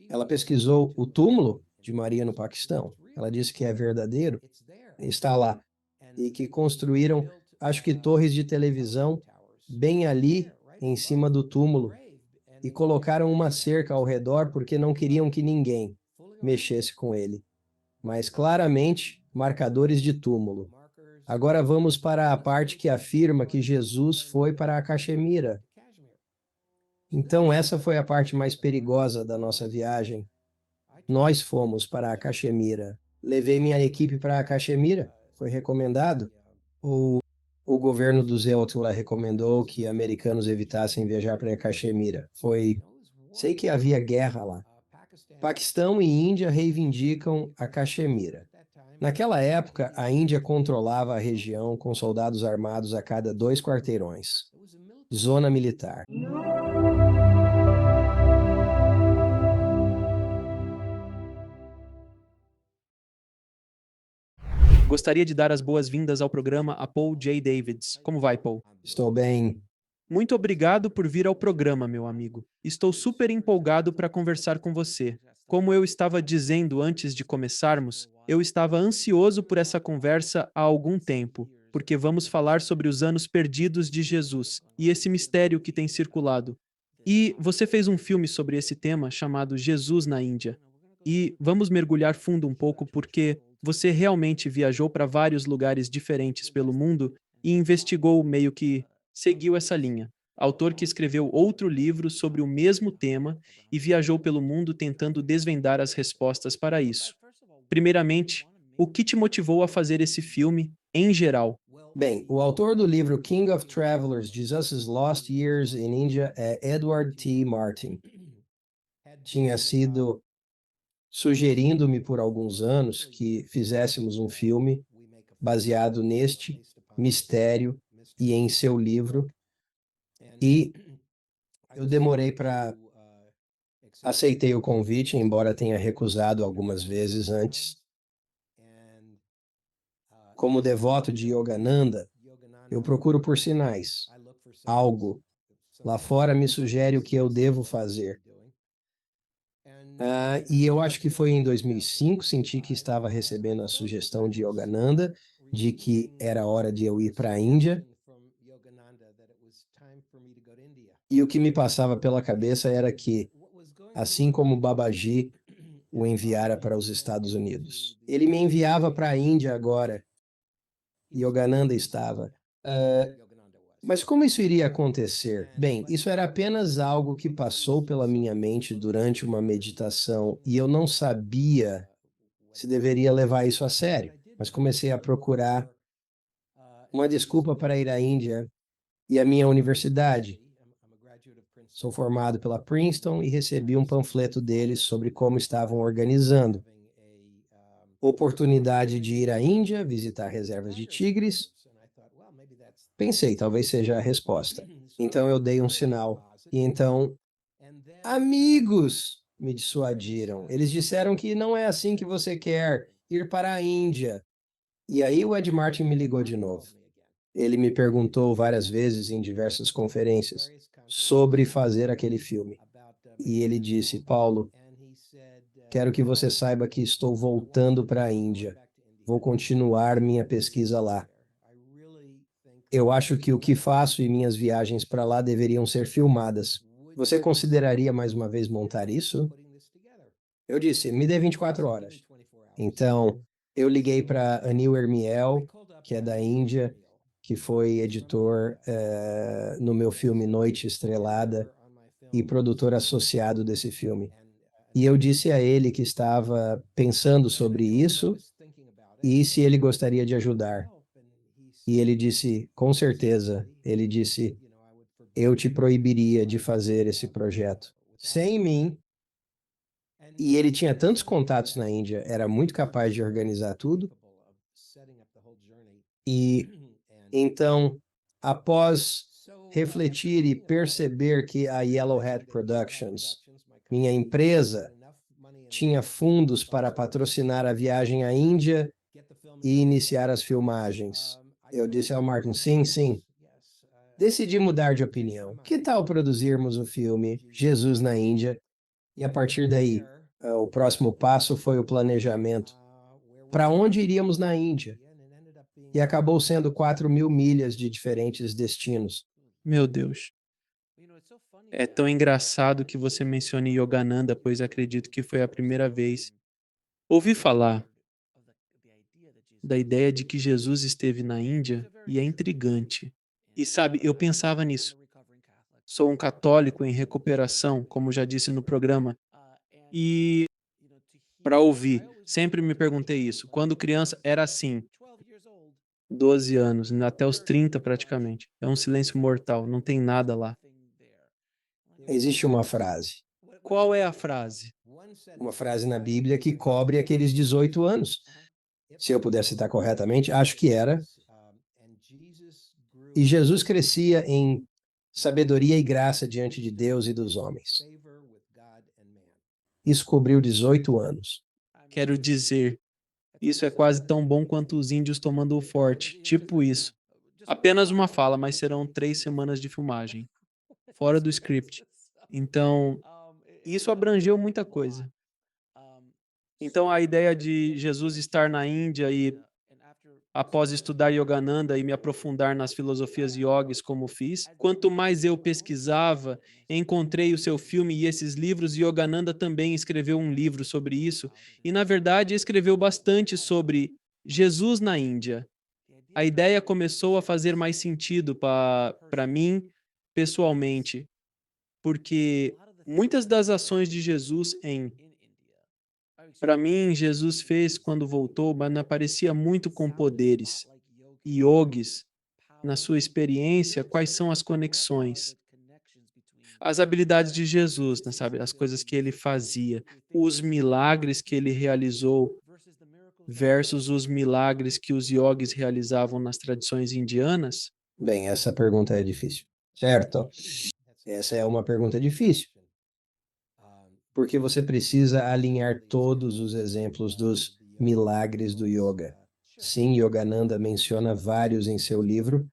Ela pesquisou o túmulo de Maria no Paquistão. Ela disse que é verdadeiro, está lá. E que construíram, acho que torres de televisão bem ali em cima do túmulo e colocaram uma cerca ao redor porque não queriam que ninguém mexesse com ele. Mas claramente, marcadores de túmulo. Agora vamos para a parte que afirma que Jesus foi para a Caxemira. Então, essa foi a parte mais perigosa da nossa viagem. Nós fomos para a Caxemira. Levei minha equipe para a Caxemira, foi recomendado. O governo do Zé Otula recomendou que americanos evitassem viajar para a Caxemira. Sei que havia guerra lá. Paquistão e Índia reivindicam a Caxemira. Naquela época, a Índia controlava a região com soldados armados a cada 2 quarteirões. Zona militar. Gostaria de dar as boas-vindas ao programa a Paul J. Davids. Como vai, Paul? Estou bem. Muito obrigado por vir ao programa, meu amigo. Estou super empolgado para conversar com você. Como eu estava dizendo antes de começarmos, eu estava ansioso por essa conversa há algum tempo, porque vamos falar sobre os anos perdidos de Jesus e esse mistério que tem circulado. E você fez um filme sobre esse tema chamado Jesus na Índia. E vamos mergulhar fundo um pouco porque você realmente viajou para vários lugares diferentes pelo mundo e investigou meio que seguiu essa linha. Autor que escreveu outro livro sobre o mesmo tema e viajou pelo mundo tentando desvendar as respostas para isso. Primeiramente, o que te motivou a fazer esse filme em geral? Bem, o autor do livro King of Travelers, Jesus' Lost Years in India é Edward T. Martin. Tinha sido sugerindo-me por alguns anos que fizéssemos um filme baseado neste mistério e em seu livro, e eu demorei para aceitei o convite, embora tenha recusado algumas vezes antes. Como devoto de Yogananda, eu procuro por sinais. Algo lá fora me sugere o que eu devo fazer. E eu acho que foi em 2005, senti que estava recebendo a sugestão de Yogananda, de que era hora de eu ir para a Índia. E o que me passava pela cabeça era que, assim como Babaji o enviara para os Estados Unidos, ele me enviava para a Índia agora. Yogananda estava. Mas como isso iria acontecer? Bem, isso era apenas algo que passou pela minha mente durante uma meditação e eu não sabia se deveria levar isso a sério. Mas comecei a procurar uma desculpa para ir à Índia e à minha universidade. Sou formado pela Princeton e recebi um panfleto deles sobre como estavam organizando. Oportunidade de ir à Índia, visitar reservas de tigres. Pensei, talvez seja a resposta. Então eu dei um sinal. E então, amigos me dissuadiram. Eles disseram que não é assim que você quer ir para a Índia. E aí o Ed Martin me ligou de novo. Ele me perguntou várias vezes em diversas conferências sobre fazer aquele filme. E ele disse, Paulo, quero que você saiba que estou voltando para a Índia. Vou continuar minha pesquisa lá. Eu acho que o que faço e minhas viagens para lá deveriam ser filmadas. Você consideraria mais uma vez montar isso? Eu disse, me dê 24 horas. Então, eu liguei para Anil Ermiel, que é da Índia, que foi editor no meu filme Noite Estrelada e produtor associado desse filme. E eu disse a ele que estava pensando sobre isso e se ele gostaria de ajudar. E ele disse, com certeza. Ele disse, eu te proibiria de fazer esse projeto. Sem mim. E ele tinha tantos contatos na Índia, era muito capaz de organizar tudo. E então, após refletir e perceber que a Yellowhead Productions, minha empresa, tinha fundos para patrocinar a viagem à Índia e iniciar as filmagens, eu disse ao Martin, sim, sim. Decidi mudar de opinião. Que tal produzirmos o filme Jesus na Índia E a partir daí, o próximo passo foi o planejamento. Para onde iríamos na Índia? E acabou sendo 4.000 milhas de diferentes destinos. Meu Deus. É tão engraçado que você mencione Yogananda, pois acredito que foi a primeira vez. Ouvi falar da ideia de que Jesus esteve na Índia e é intrigante. E sabe, eu pensava nisso. Sou um católico em recuperação, como já disse no programa, e para ouvir, sempre me perguntei isso. Quando criança era assim, 12 anos, até os 30 praticamente. É um silêncio mortal, não tem nada lá. Existe Qual é a frase? uma frase na Bíblia que cobre aqueles 18 anos. Se eu puder citar corretamente, acho que era. E Jesus crescia em sabedoria e graça diante de Deus e dos homens. Isso cobriu 18 anos. Quero dizer, isso é quase tão bom quanto os índios tomando o forte, tipo isso. Apenas uma fala, mas serão 3 semanas de filmagem, fora do script. Então, isso abrangeu muita coisa. Então, a ideia de Jesus estar na Índia e, após estudar Yogananda e me aprofundar nas filosofias yogis como fiz, quanto mais eu pesquisava, encontrei o seu filme e esses livros, e Yogananda também escreveu um livro sobre isso, e na verdade escreveu bastante sobre Jesus na Índia. A ideia começou a fazer mais sentido para mim, pessoalmente, porque muitas das ações de Jesus para mim, Jesus fez quando voltou, mas não aparecia muito com poderes. Yogis, na sua experiência, quais são as conexões? As habilidades de Jesus, né, sabe? As coisas que ele fazia, os milagres que ele realizou versus os milagres que os yogis realizavam nas tradições indianas? Bem, essa pergunta é difícil, certo? Essa é uma pergunta difícil, porque você precisa alinhar todos os exemplos dos milagres do yoga. Sim, Yogananda menciona vários em seu livro,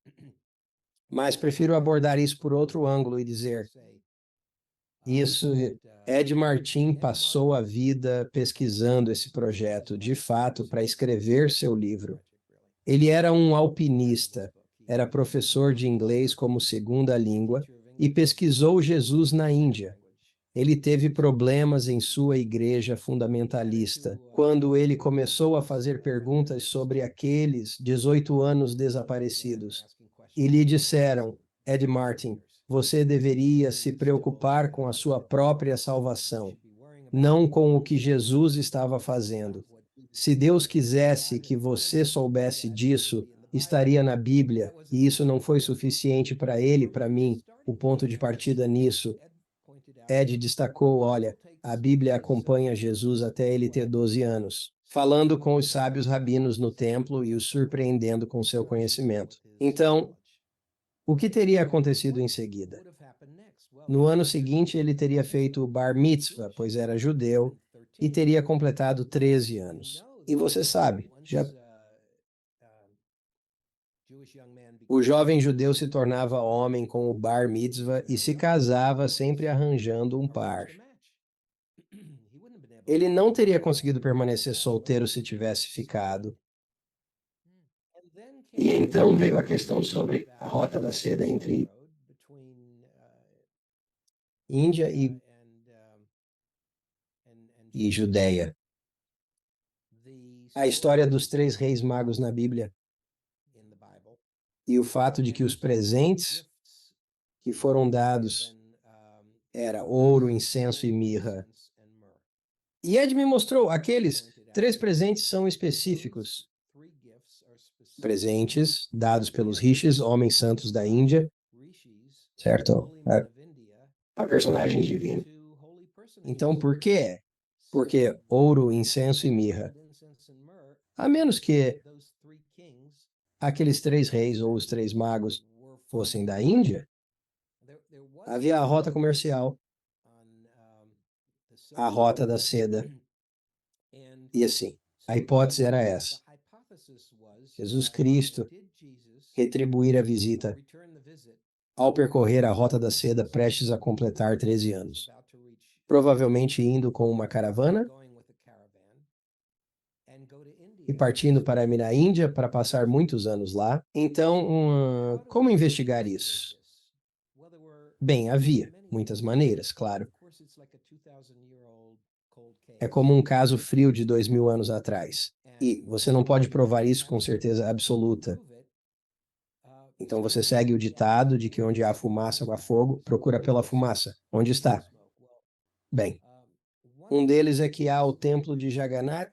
mas prefiro abordar isso por outro ângulo e dizer: isso, Ed Martin passou a vida pesquisando esse projeto, de fato, para escrever seu livro. Ele era um alpinista, era professor de inglês como segunda língua e pesquisou Jesus na Índia. Ele teve problemas em sua igreja fundamentalista, quando ele começou a fazer perguntas sobre aqueles 18 anos desaparecidos. E lhe disseram: Ed Martin, você deveria se preocupar com a sua própria salvação, não com o que Jesus estava fazendo. Se Deus quisesse que você soubesse disso, estaria na Bíblia, e isso não foi suficiente para ele, para mim, o ponto de partida nisso. Ed destacou: olha, a Bíblia acompanha Jesus até ele ter 12 anos, falando com os sábios rabinos no templo e os surpreendendo com seu conhecimento. Então, o que teria acontecido em seguida? No ano seguinte, ele teria feito o Bar Mitzvah, pois era judeu, e teria completado 13 anos. E você sabe, o jovem judeu se tornava homem com o Bar Mitzvah e se casava sempre arranjando um par. Ele não teria conseguido permanecer solteiro se tivesse ficado. E então veio a questão sobre a rota da seda entre Índia e Judéia. A história dos 3 reis magos na Bíblia e o fato de que os presentes que foram dados era ouro, incenso e mirra. E Ed me mostrou, aqueles 3 presentes são específicos. Presentes dados pelos rishis, homens santos da Índia, certo? A personagem divina. Então, por quê? Porque ouro, incenso e mirra. A menos que aqueles 3 reis ou os 3 magos fossem da Índia, havia a rota comercial, a rota da seda. E assim, a hipótese era essa: Jesus Cristo retribuir a visita ao percorrer a rota da seda prestes a completar 13 anos. provavelmente indo com uma caravana e partindo para a Índia para passar muitos anos lá. Então, como investigar isso? Bem, havia muitas maneiras, claro. É como um caso frio de 2000 anos atrás. E você não pode provar isso com certeza absoluta. Então você segue o ditado de que onde há fumaça há fogo, procura pela fumaça. Onde está? Bem, um deles é que há o templo de Jagannath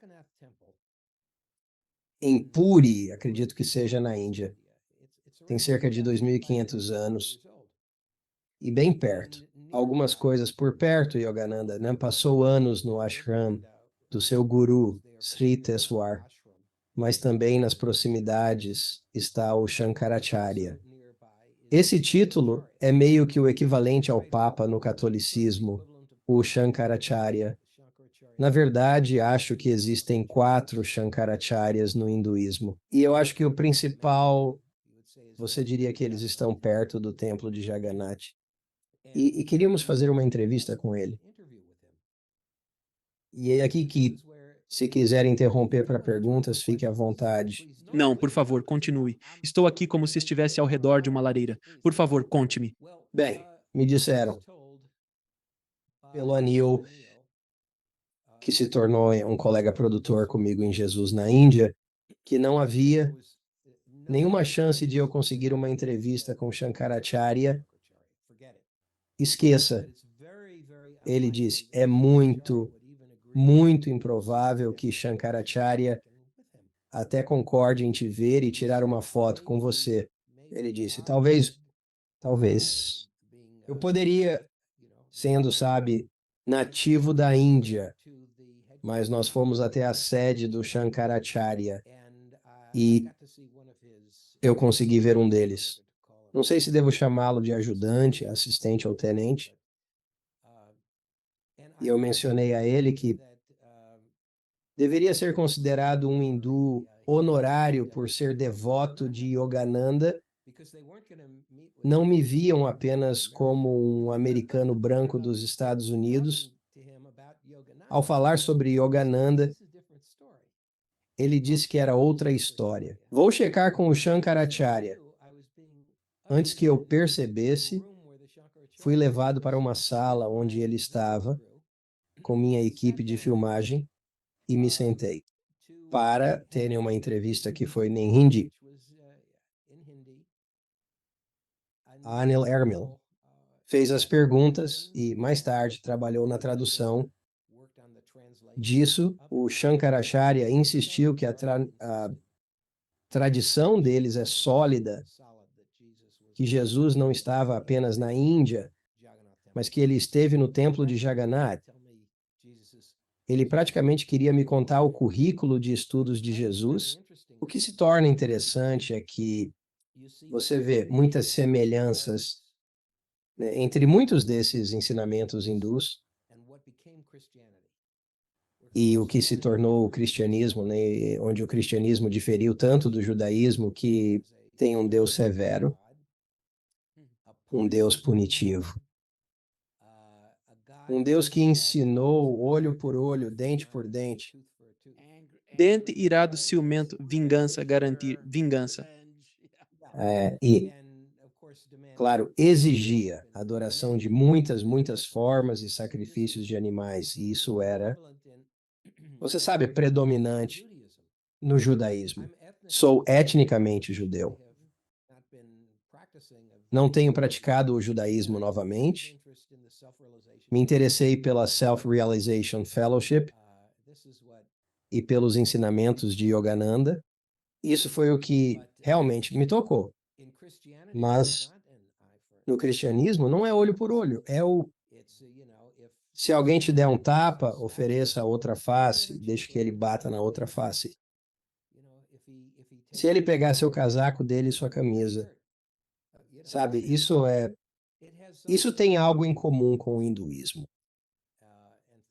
em Puri, acredito que seja na Índia. Tem cerca de 2.500 anos e bem perto. Algumas coisas por perto, Yogananda, né? Passou anos no ashram do seu guru, Sri Teswar, mas também nas proximidades está o Shankaracharya. Esse título é meio que o equivalente ao Papa no catolicismo, o Shankaracharya. Na verdade, acho que existem 4 Shankaracharyas no hinduísmo. E eu acho que o principal, você diria que eles estão perto do templo de Jagannath. E queríamos fazer uma entrevista com ele. E é aqui que, se quiser interromper para perguntas, fique à vontade. Não, por favor, continue. Estou aqui como se estivesse ao redor de uma lareira. Por favor, conte-me. Bem, me disseram pelo Anil, que se tornou um colega produtor comigo em Jesus na Índia, que não havia nenhuma chance de eu conseguir uma entrevista com Shankaracharya. Esqueça, ele disse, é muito, muito improvável que Shankaracharya até concorde em te ver e tirar uma foto com você. Ele disse, talvez, eu poderia, sendo, sabe, nativo da Índia, mas nós fomos até a sede do Shankaracharya e eu consegui ver um deles. Não sei se devo chamá-lo de ajudante, assistente ou tenente. E eu mencionei a ele que deveria ser considerado um hindu honorário por ser devoto de Yogananda. Não me viam apenas como um americano branco dos Estados Unidos. Ao falar sobre Yogananda, ele disse que era outra história. Vou checar com o Shankaracharya. Antes que eu percebesse, fui levado para uma sala onde ele estava, com minha equipe de filmagem, e me sentei para terem uma entrevista que foi em hindi. Anil Ermil fez as perguntas e, mais tarde, trabalhou na tradução disso. O Shankaracharya insistiu que a tradição deles é sólida, que Jesus não estava apenas na Índia, mas que ele esteve no templo de Jagannath. Ele praticamente queria me contar o currículo de estudos de Jesus. O que se torna interessante é que você vê muitas semelhanças, né, entre muitos desses ensinamentos hindus e o que se tornou o cristianismo, né, onde o cristianismo diferiu tanto do judaísmo, que tem um Deus severo, um Deus punitivo, um Deus que ensinou olho por olho, dente por dente. Dente, irado, ciumento, vingança, garantir, vingança. E, claro, exigia a adoração de muitas, muitas formas e sacrifícios de animais. E isso era, você sabe, predominante no judaísmo. Sou etnicamente judeu. Não tenho praticado o judaísmo novamente. Me interessei pela Self-Realization Fellowship e pelos ensinamentos de Yogananda. Isso foi o que realmente me tocou. Mas no cristianismo não é olho por olho, é o se alguém te der um tapa, ofereça a outra face, deixe que ele bata na outra face. Se ele pegar seu casaco, dele e sua camisa. Sabe, isso tem algo em comum com o hinduísmo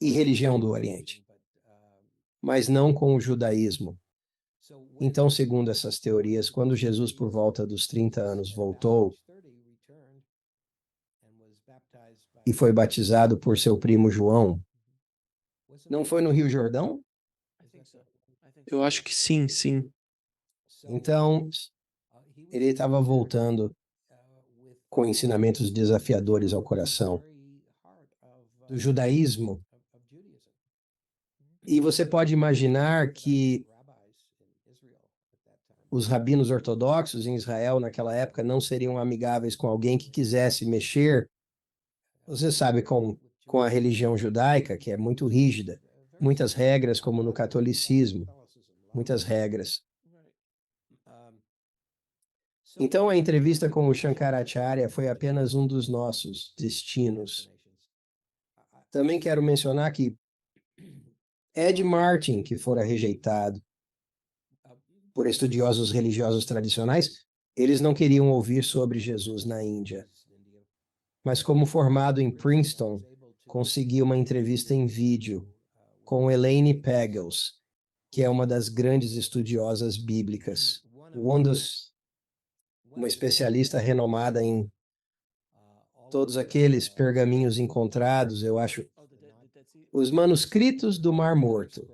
e religião do Oriente, mas não com o judaísmo. Então, segundo essas teorias, quando Jesus, por volta dos 30 anos, voltou e foi batizado por seu primo João. Não foi no Rio Jordão? Eu acho que sim, sim. Então, ele estava voltando com ensinamentos desafiadores ao coração do judaísmo. E você pode imaginar que os rabinos ortodoxos em Israel naquela época não seriam amigáveis com alguém que quisesse mexer, você sabe, com a religião judaica, que é muito rígida, muitas regras, como no catolicismo, muitas regras. Então, a entrevista com o Shankaracharya foi apenas um dos nossos destinos. Também quero mencionar que Ed Martin, que fora rejeitado por estudiosos religiosos tradicionais, eles não queriam ouvir sobre Jesus na Índia. Mas como formado em Princeton, consegui uma entrevista em vídeo com Elaine Pagels, que é uma das grandes estudiosas bíblicas, uma especialista renomada em todos aqueles pergaminhos encontrados, eu acho, os manuscritos do Mar Morto.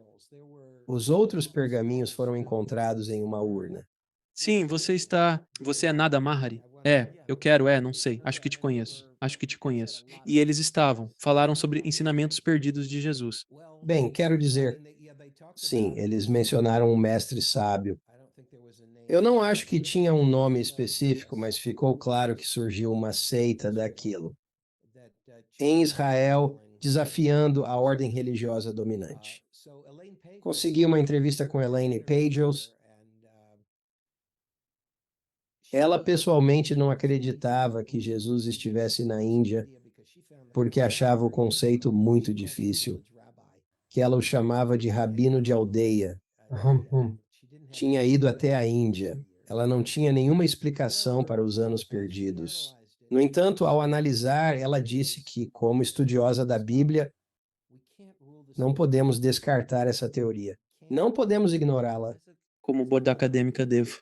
Os outros pergaminhos foram encontrados em uma urna. Sim, Você é Nada Mahari? Eu quero, não sei. Acho que te conheço. Acho que te conheço. E eles falaram sobre ensinamentos perdidos de Jesus. Bem, quero dizer, sim, eles mencionaram um mestre sábio. Eu não acho que tinha um nome específico, mas ficou claro que surgiu uma seita daquilo em Israel, desafiando a ordem religiosa dominante. Consegui uma entrevista com Elaine Pagels. Ela pessoalmente não acreditava que Jesus estivesse na Índia, porque achava o conceito muito difícil, que ela o chamava de rabino de aldeia. Tinha ido até a Índia. Ela não tinha nenhuma explicação para os anos perdidos. No entanto, ao analisar, ela disse que, como estudiosa da Bíblia, não podemos descartar essa teoria. Não podemos ignorá-la. Como boa acadêmica devo.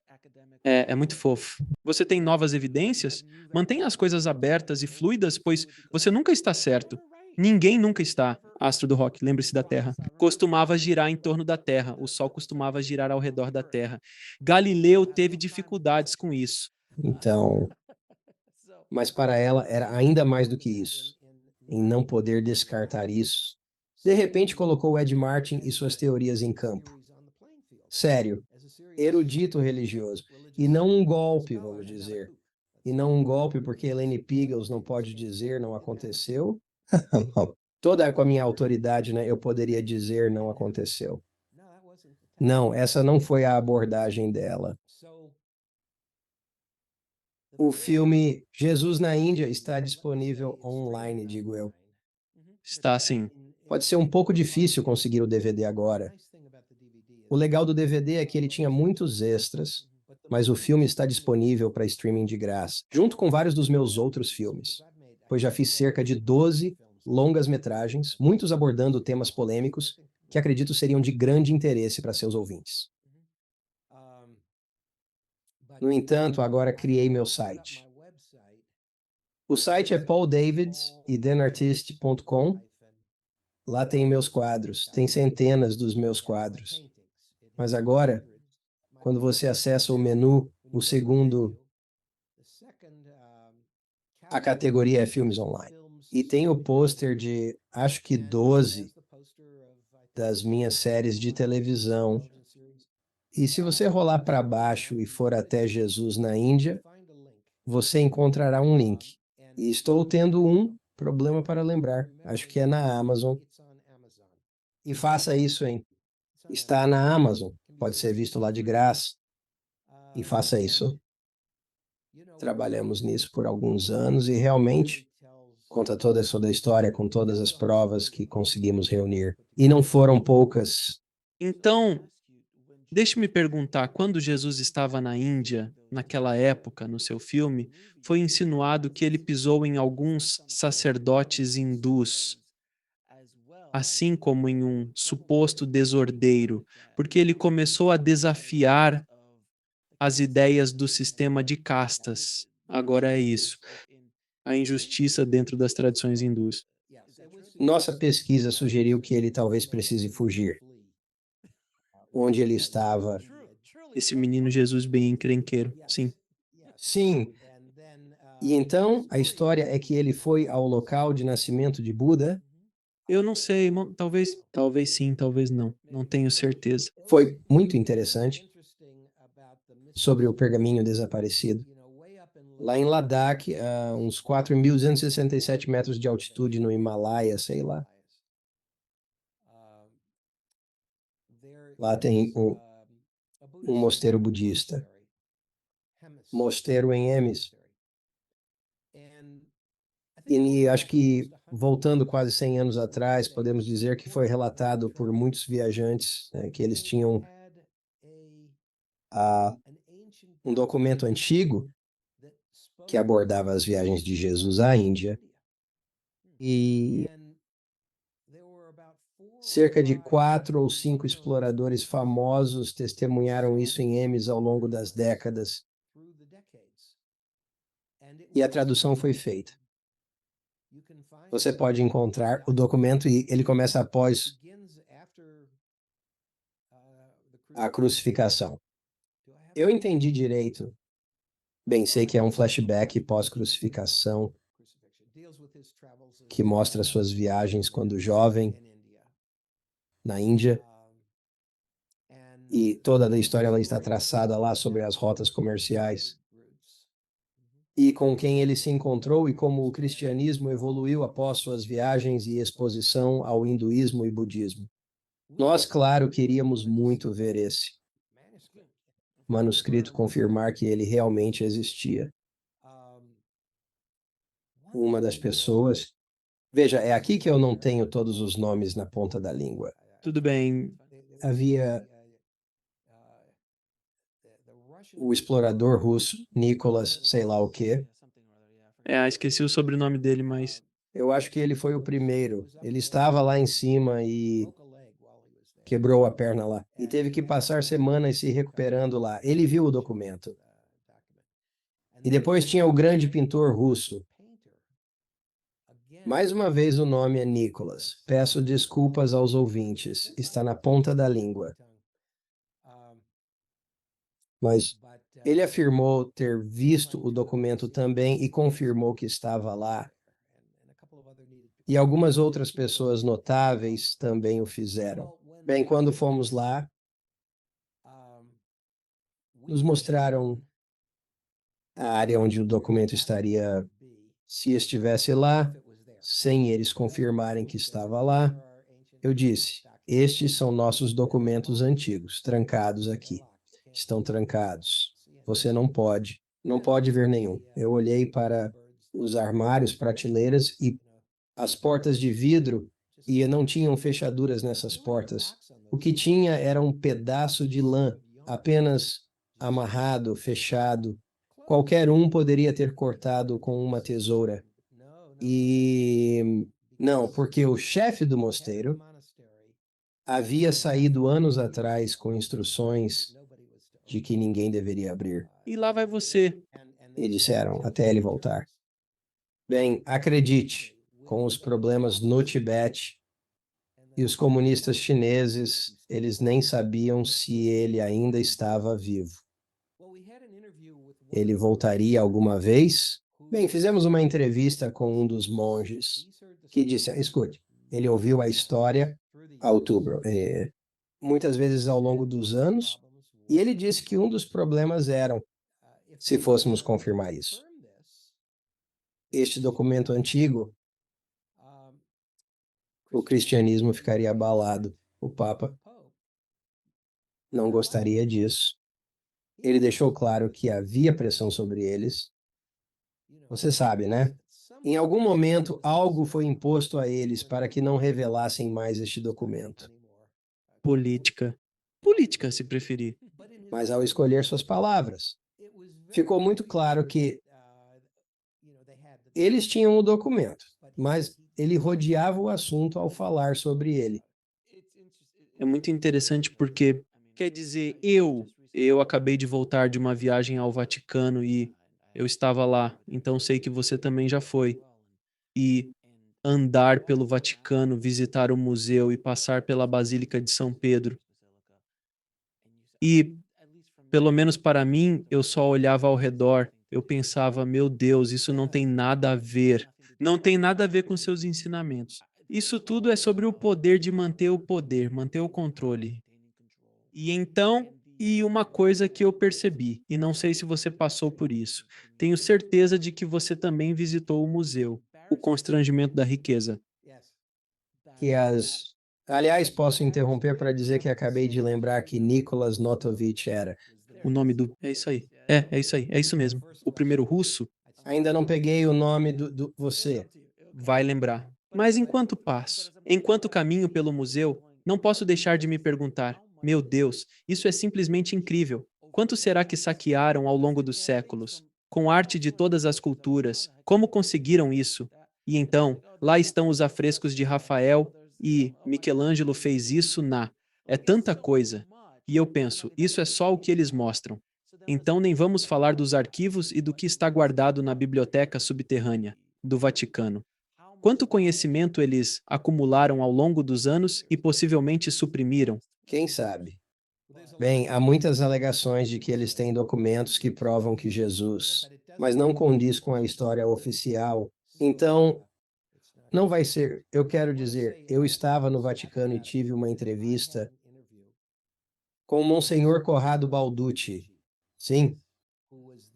É muito fofo. Você tem novas evidências? Mantenha as coisas abertas e fluidas, pois você nunca está certo. Ninguém nunca está. Astro do rock, lembre-se da Terra. Costumava girar em torno da Terra. O Sol costumava girar ao redor da Terra. Galileu teve dificuldades com isso. Então, mas para ela era ainda mais do que isso, em não poder descartar isso. De repente colocou Ed Martin e suas teorias em campo. Sério, erudito religioso. E não um golpe, vamos dizer. E não um golpe porque Elaine Pagels não pode dizer não aconteceu. Toda com a minha autoridade, né, eu poderia dizer não aconteceu. Não, essa não foi a abordagem dela. O filme Jesus na Índia está disponível online, digo eu. Está assim. Pode ser um pouco difícil conseguir o DVD agora. O legal do DVD é que ele tinha muitos extras, mas o filme está disponível para streaming de graça, junto com vários dos meus outros filmes, pois já fiz cerca de 12 longas-metragens, muitos abordando temas polêmicos que acredito seriam de grande interesse para seus ouvintes. No entanto, agora criei meu site. O site é pauldavidsidenartist.com. Lá tem meus quadros, tem centenas dos meus quadros. Mas agora, quando você acessa o menu, a categoria é Filmes Online. E tem o pôster de, acho que 12 das minhas séries de televisão. E se você rolar para baixo e for até Jesus na Índia, você encontrará um link. E estou tendo um problema para lembrar. Acho que é na Amazon. E faça isso, hein? Está na Amazon. Pode ser visto lá de graça. E faça isso. Trabalhamos nisso por alguns anos e realmente conta toda a história com todas as provas que conseguimos reunir. E não foram poucas. Então, deixe-me perguntar, quando Jesus estava na Índia, naquela época, no seu filme, foi insinuado que ele pisou em alguns sacerdotes hindus, assim como em um suposto desordeiro, porque ele começou a desafiar as ideias do sistema de castas. Agora é isso. A injustiça dentro das tradições hindus. Nossa pesquisa sugeriu que ele talvez precise fugir. Onde ele estava. Esse menino Jesus bem encrenqueiro, sim. Sim. E então, a história é que ele foi ao local de nascimento de Buda. Eu não sei, talvez sim, talvez não. Não tenho certeza. Foi muito interessante sobre o pergaminho desaparecido. Lá em Ladakh, a uns 4.267 metros de altitude no Himalaia, sei lá. Lá tem um mosteiro budista. Mosteiro em Ems. E acho que, voltando quase 100 anos atrás, podemos dizer que foi relatado por muitos viajantes, né, que eles tinham ah, um documento antigo que abordava as viagens de Jesus à Índia. E cerca de 4 ou 5 exploradores famosos testemunharam isso em Ems ao longo das décadas. E a tradução foi feita. Você pode encontrar o documento e ele começa após a crucificação. Eu entendi direito. Bem, sei que é um flashback pós-crucificação que mostra suas viagens quando jovem na Índia. E toda a história ela está traçada lá sobre as rotas comerciais e com quem ele se encontrou e como o cristianismo evoluiu após suas viagens e exposição ao hinduísmo e budismo. Nós, claro, queríamos muito ver esse manuscrito confirmar que ele realmente existia. Uma das pessoas. Veja, é aqui que eu não tenho todos os nomes na ponta da língua. Tudo bem. Havia o explorador russo, Nicholas, sei lá o quê. Esqueci o sobrenome dele, mas Eu acho que ele foi o primeiro. Ele estava lá em cima e quebrou a perna lá. E teve que passar semanas se recuperando lá. Ele viu o documento. E depois tinha o grande pintor russo. Mais uma vez o nome é Nicholas. Peço desculpas aos ouvintes. Está na ponta da língua. Mas ele afirmou ter visto o documento também e confirmou que estava lá. E algumas outras pessoas notáveis também o fizeram. Bem, quando fomos lá, nos mostraram a área onde o documento estaria, se estivesse lá, sem eles confirmarem que estava lá. Eu disse: estes são nossos documentos antigos, trancados aqui. Estão trancados. Você não pode ver nenhum. Eu olhei para os armários, prateleiras e as portas de vidro e não tinham fechaduras nessas portas. O que tinha era um pedaço de lã, apenas amarrado, fechado. Qualquer um poderia ter cortado com uma tesoura. E não, porque o chefe do mosteiro havia saído anos atrás com instruções de que ninguém deveria abrir. e lá vai você. E disseram, até ele voltar. Bem, acredite, com os problemas no Tibete e os comunistas chineses, eles nem sabiam se ele ainda estava vivo. Ele voltaria alguma vez? Bem, fizemos uma entrevista com um dos monges que disse, escute, ele ouviu a história a outubro, muitas vezes ao longo dos anos, e ele disse que um dos problemas eram, se fôssemos confirmar isso, este documento antigo, o cristianismo ficaria abalado. O Papa não gostaria disso. Ele deixou claro que havia pressão sobre eles. Você sabe, né? Em algum momento, algo foi imposto a eles para que não revelassem mais este documento. Política. Política, se preferir. Mas ao escolher suas palavras, ficou muito claro que eles tinham o documento, mas ele rodeava o assunto ao falar sobre ele. É muito interessante porque, quer dizer, eu acabei de voltar de uma viagem ao Vaticano e Eu estava lá, então sei que você também já foi. E andar pelo Vaticano, visitar o museu e passar pela Basílica de São Pedro. E, pelo menos para mim, eu só olhava ao redor. Eu pensava, meu Deus, isso não tem nada a ver. Não tem nada a ver com seus ensinamentos. Isso tudo é sobre o poder de manter o poder, manter o controle. E então, e uma coisa que eu percebi, e não sei se você passou por isso, tenho certeza de que você também visitou o museu, o constrangimento da riqueza. Que as... Aliás, posso interromper para dizer que acabei de lembrar que Nicholas Notovich era. O nome do. É isso aí. É isso aí. É isso mesmo. O primeiro russo Ainda não peguei o nome do você. vai lembrar. Mas enquanto passo, enquanto caminho pelo museu, não posso deixar de me perguntar: meu Deus, isso é simplesmente incrível. Quanto será que saquearam ao longo dos séculos? Com arte de todas as culturas, como conseguiram isso? E então, lá estão os afrescos de Rafael e Michelangelo fez isso na. É tanta coisa. E eu penso, isso é só o que eles mostram. Então nem vamos falar dos arquivos e do que está guardado na biblioteca subterrânea do Vaticano. Quanto conhecimento eles acumularam ao longo dos anos e possivelmente suprimiram? Quem sabe? Bem, há muitas alegações de que eles têm documentos que provam que Jesus, mas não condiz com a história oficial. Então, não vai ser. Eu quero dizer, eu estava no Vaticano e tive uma entrevista com o Monsenhor Corrado Balducci, sim,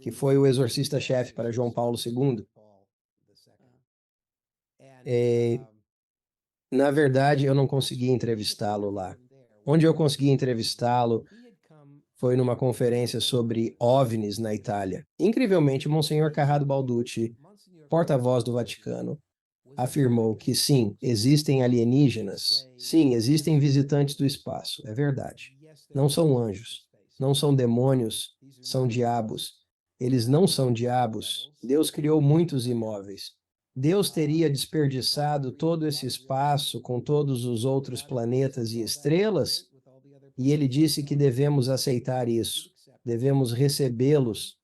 que foi o exorcista-chefe para João Paulo II. É, na verdade, eu não consegui entrevistá-lo lá. Onde eu consegui entrevistá-lo foi numa conferência sobre OVNIs na Itália. Incrivelmente, Monsenhor Corrado Balducci, porta-voz do Vaticano, afirmou que sim, existem alienígenas, sim, existem visitantes do espaço, é verdade. Não são anjos, não são demônios, são diabos. Eles não são diabos. Deus criou muitos imóveis. Deus teria desperdiçado todo esse espaço com todos os outros planetas e estrelas? E ele disse que devemos aceitar isso, devemos recebê-los,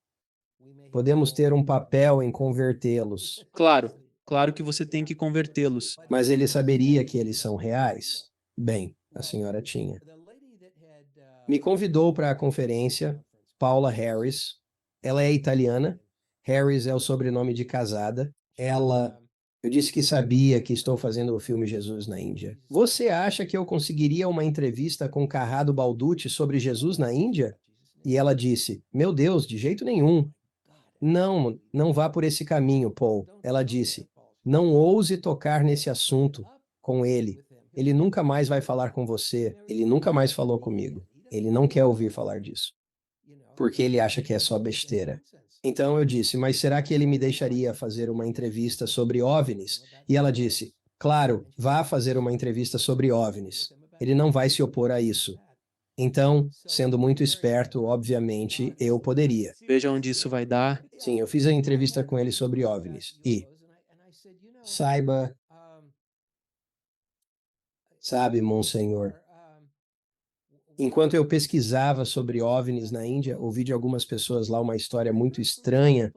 podemos ter um papel em convertê-los. Claro, claro que você tem que convertê-los. Mas ele saberia que eles são reais? Bem, a senhora tinha. Me convidou para a conferência Paula Harris. Ela é italiana. Harris é o sobrenome de casada. Eu disse que sabia que estou fazendo o filme Jesus na Índia. Você acha que eu conseguiria uma entrevista com Corrado Balducci sobre Jesus na Índia? E ela disse: Meu Deus, de jeito nenhum. Não, não vá por esse caminho, Paul. Ela disse: Não ouse tocar nesse assunto com ele. Ele nunca mais vai falar com você. Ele nunca mais falou comigo. Ele não quer ouvir falar disso, porque ele acha que é só besteira. Então eu disse: Mas será que ele me deixaria fazer uma entrevista sobre OVNIs? E ela disse: Claro, vá fazer uma entrevista sobre OVNIs. Ele não vai se opor a isso. Então, sendo muito esperto, obviamente, eu poderia. Veja onde isso vai dar. Sim, eu fiz a entrevista com ele sobre OVNIs. E, saiba, sabe, Monsenhor, enquanto eu pesquisava sobre OVNIs na Índia, ouvi de algumas pessoas lá uma história muito estranha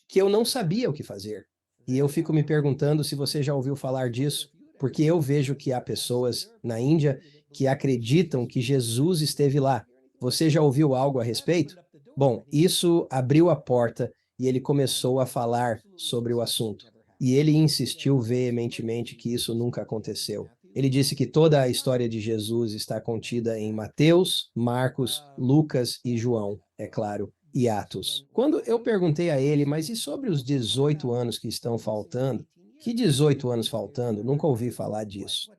que eu não sabia o que fazer. E eu fico me perguntando se você já ouviu falar disso, porque eu vejo que há pessoas na Índia que acreditam que Jesus esteve lá. Você já ouviu algo a respeito? Bom, isso abriu a porta e ele começou a falar sobre o assunto. E ele insistiu veementemente que isso nunca aconteceu. Ele disse que toda a história de Jesus está contida em Mateus, Marcos, Lucas e João, é claro, e Atos. Quando eu perguntei a ele, mas e sobre os 18 anos que estão faltando? Que 18 anos faltando? Nunca ouvi falar disso.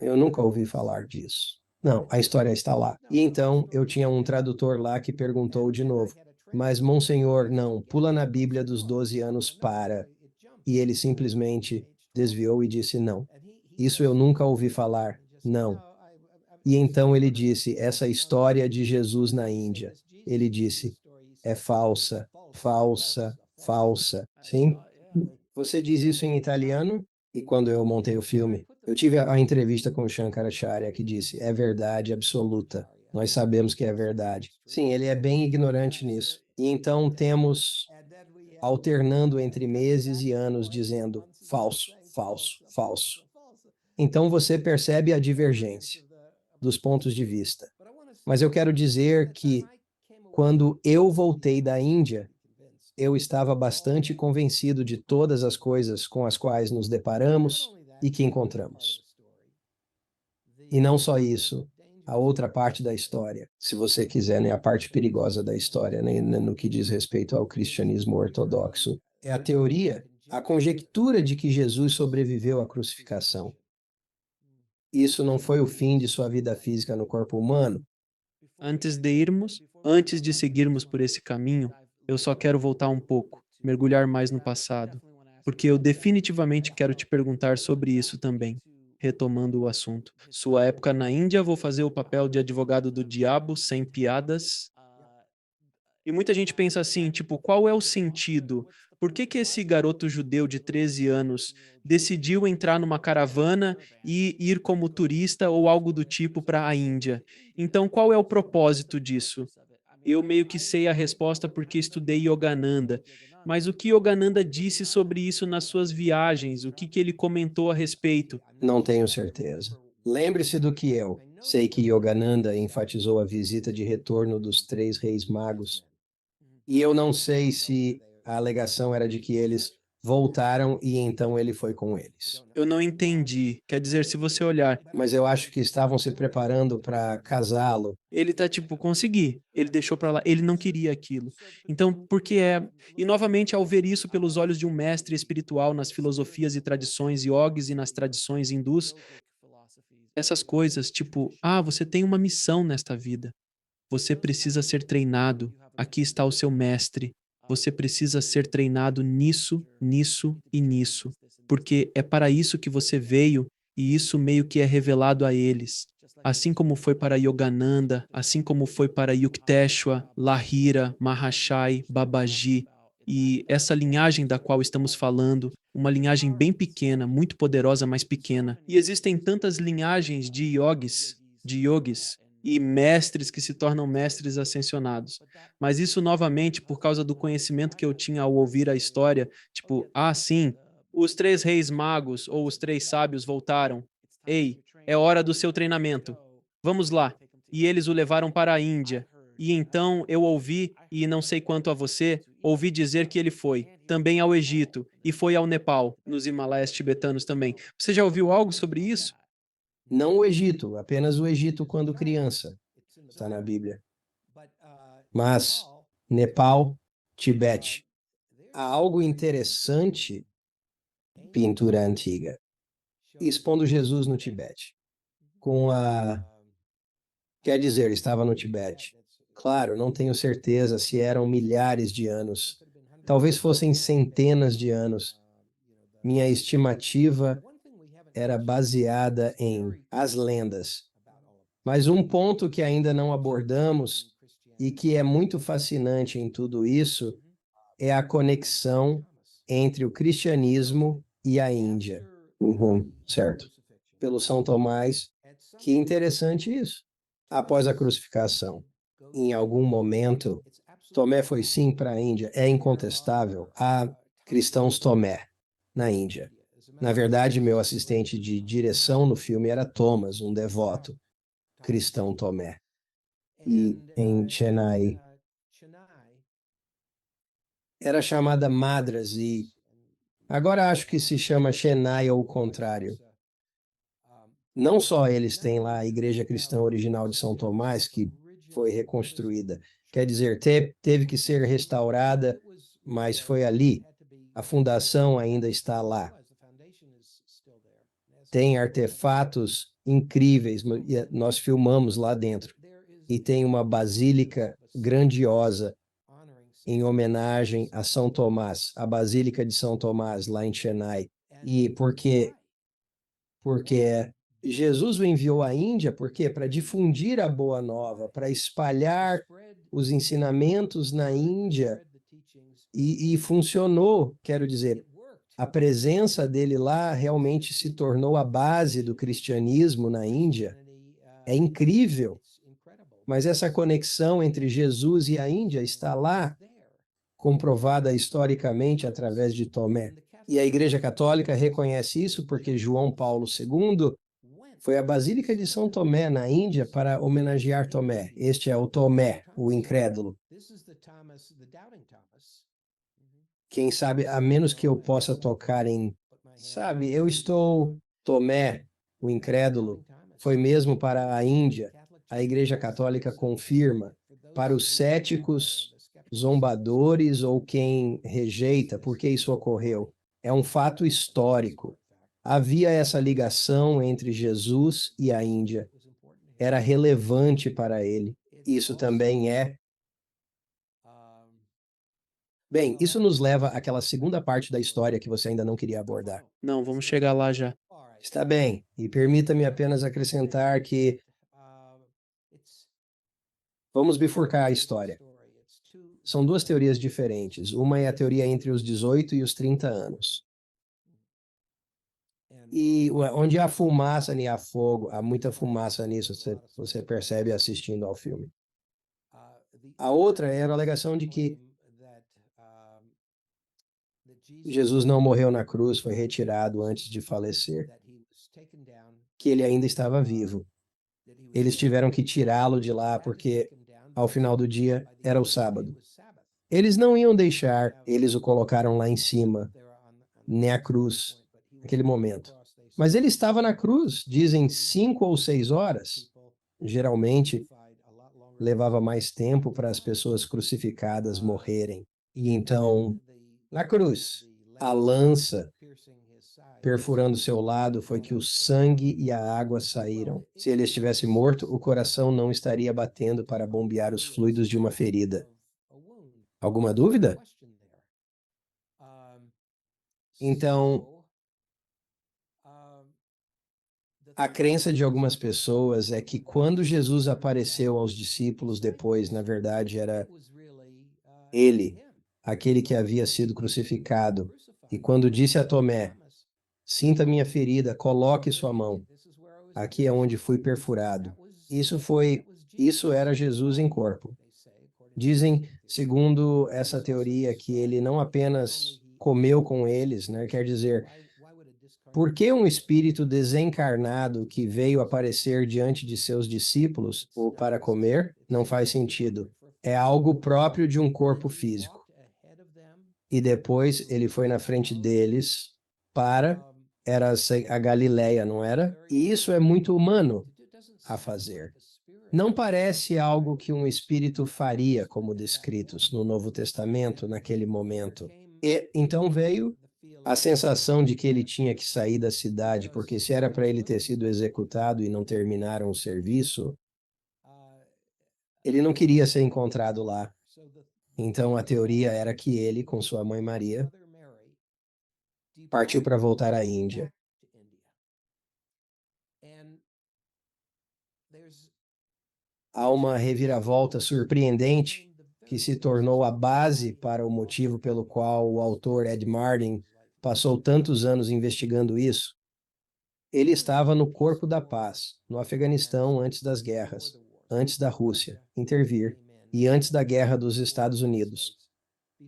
Eu nunca ouvi falar disso. Não, a história está lá. E então eu tinha um tradutor lá que perguntou de novo: Mas, Monsenhor, não, pula na Bíblia dos 12 anos para. E ele simplesmente desviou e disse: Não, isso eu nunca ouvi falar. Não. E então ele disse: Essa história de Jesus na Índia. Ele disse: É falsa, falsa, falsa. Sim? Você diz isso em italiano? E quando eu montei o filme, eu tive a entrevista com o Shankaracharya que disse: É verdade absoluta. Nós sabemos que é verdade. Sim, ele é bem ignorante nisso. E então temos alternando entre meses e anos dizendo falso, falso, falso. Então você percebe a divergência dos pontos de vista. Mas eu quero dizer que quando eu voltei da Índia, eu estava bastante convencido de todas as coisas com as quais nos deparamos e que encontramos. E não só isso, a outra parte da história, se você quiser, né, a parte perigosa da história, né, no que diz respeito ao cristianismo ortodoxo, é a teoria, a conjectura de que Jesus sobreviveu à crucificação. Isso não foi o fim de sua vida física no corpo humano? Antes de seguirmos por esse caminho, eu só quero voltar um pouco, mergulhar mais no passado, porque eu definitivamente quero te perguntar sobre isso também. Retomando o assunto. Sua época na Índia, vou fazer o papel de advogado do diabo, sem piadas. E muita gente pensa assim, tipo, qual é o sentido? Por que que esse garoto judeu de 13 anos decidiu entrar numa caravana e ir como turista ou algo do tipo para a Índia? Então, qual é o propósito disso? Eu meio que sei a resposta porque estudei Yogananda, mas o que Yogananda disse sobre isso nas suas viagens? O que que ele comentou a respeito? Não tenho certeza. Lembre-se do que eu. Sei que Yogananda enfatizou a visita de retorno dos três reis magos. E eu não sei se a alegação era de que eles voltaram e então ele foi com eles. Eu não entendi. Quer dizer, se você olhar, Mas eu acho que estavam se preparando para casá-lo. ele tá tipo, consegui. Ele deixou pra lá, ele não queria aquilo. Então, porque é. E novamente, ao ver isso pelos olhos de um mestre espiritual nas filosofias e tradições yogis e nas tradições hindus, essas coisas, tipo, ah, você tem uma missão nesta vida. Você precisa ser treinado. Aqui está o seu mestre. Você precisa ser treinado nisso, nisso e nisso. Porque é para isso que você veio e isso meio que é revelado a eles. Assim como foi para Yogananda, assim como foi para Yukteswar, Lahira, Mahashai, Babaji. E essa linhagem da qual estamos falando, uma linhagem bem pequena, muito poderosa, mas pequena. E existem tantas linhagens de yogis, e mestres que se tornam mestres ascensionados. Mas isso novamente por causa do conhecimento que eu tinha ao ouvir a história, tipo, ah, sim, os três reis magos ou os três sábios voltaram. Ei, é hora do seu treinamento. Vamos lá. E eles o levaram para a Índia. E então eu ouvi, e não sei quanto a você, ouvi dizer que ele foi também ao Egito e foi ao Nepal, nos Himalaias tibetanos também. Você já ouviu algo sobre isso? Não o Egito, apenas o Egito quando criança. Está na Bíblia. Mas Nepal, Tibete. Há algo interessante, pintura antiga, expondo Jesus no Tibete. Com a Quer dizer, estava no Tibete. Claro, não tenho certeza se eram milhares de anos. Talvez fossem centenas de anos. Minha estimativa era baseada em as lendas. Mas um ponto que ainda não abordamos e que é muito fascinante em tudo isso é a conexão entre o cristianismo e a Índia. Uhum, certo. Pelo São Tomás. Que interessante isso. Após a crucificação, em algum momento, Tomé foi sim para a Índia. É incontestável. Há cristãos Tomé na Índia. Na verdade, meu assistente de direção no filme era Thomas, um devoto cristão Tomé. E em Chennai era chamada Madras e agora acho que se chama Chennai ou o contrário. Não só eles têm lá a Igreja Cristã Original de São Tomás, que foi reconstruída, quer dizer, teve que ser restaurada, mas foi ali. A fundação ainda está lá. Tem artefatos incríveis, nós filmamos lá dentro. E tem uma basílica grandiosa em homenagem a São Tomás, a Basílica de São Tomás, lá em Chennai. E porque Jesus o enviou à Índia, por quê? Para difundir a boa nova, para espalhar os ensinamentos na Índia, e funcionou, quero dizer, a presença dele lá realmente se tornou a base do cristianismo na Índia. É incrível. Mas essa conexão entre Jesus e a Índia está lá, comprovada historicamente através de Tomé. E a Igreja Católica reconhece isso porque João Paulo II foi à Basílica de São Tomé, na Índia, para homenagear Tomé. Este é o Tomé, o incrédulo. Quem sabe, a menos que eu possa tocar em... Sabe, eu estou... Tomé, o incrédulo, foi mesmo para a Índia. A Igreja Católica confirma. Para os céticos, zombadores ou quem rejeita, porque isso ocorreu. É um fato histórico. Havia essa ligação entre Jesus e a Índia. Era relevante para ele. Isso também é. Bem, isso nos leva àquela segunda parte da história que você ainda não queria abordar. Não, vamos chegar lá já. Está bem, e permita-me apenas acrescentar que vamos bifurcar a história. São duas teorias diferentes. Uma é a teoria entre os 18 e os 30 anos. E onde há fumaça, nem há fogo. Há muita fumaça nisso, você percebe assistindo ao filme. A outra era a alegação de que Jesus não morreu na cruz, foi retirado antes de falecer, que ele ainda estava vivo. Eles tiveram que tirá-lo de lá porque, ao final do dia, era o sábado. Eles não iam deixar, eles o colocaram lá em cima, na cruz, naquele momento. Mas ele estava na cruz, dizem 5 ou 6 horas. Geralmente, levava mais tempo para as pessoas crucificadas morrerem. E então, na cruz, a lança perfurando seu lado foi que o sangue e a água saíram. Se ele estivesse morto, o coração não estaria batendo para bombear os fluidos de uma ferida. Alguma dúvida? Então, a crença de algumas pessoas é que quando Jesus apareceu aos discípulos depois, na verdade, era ele, aquele que havia sido crucificado. E quando disse a Tomé, sinta minha ferida, coloque sua mão. Aqui é onde fui perfurado. Isso era Jesus em corpo. Dizem, segundo essa teoria, que ele não apenas comeu com eles, né? Quer dizer, por que um espírito desencarnado que veio aparecer diante de seus discípulos ou para comer não faz sentido? É algo próprio de um corpo físico. E depois ele foi na frente deles para... Era a Galileia, não era? E isso é muito humano a fazer. Não parece algo que um espírito faria, como descritos no Novo Testamento naquele momento. E então veio a sensação de que ele tinha que sair da cidade, porque se era para ele ter sido executado e não terminaram o serviço, ele não queria ser encontrado lá. Então a teoria era que ele, com sua mãe Maria, partiu para voltar à Índia. Há uma reviravolta surpreendente que se tornou a base para o motivo pelo qual o autor Ed Martin passou tantos anos investigando isso. Ele estava no Corpo da Paz, no Afeganistão, antes das guerras, antes da Rússia intervir e antes da Guerra dos Estados Unidos.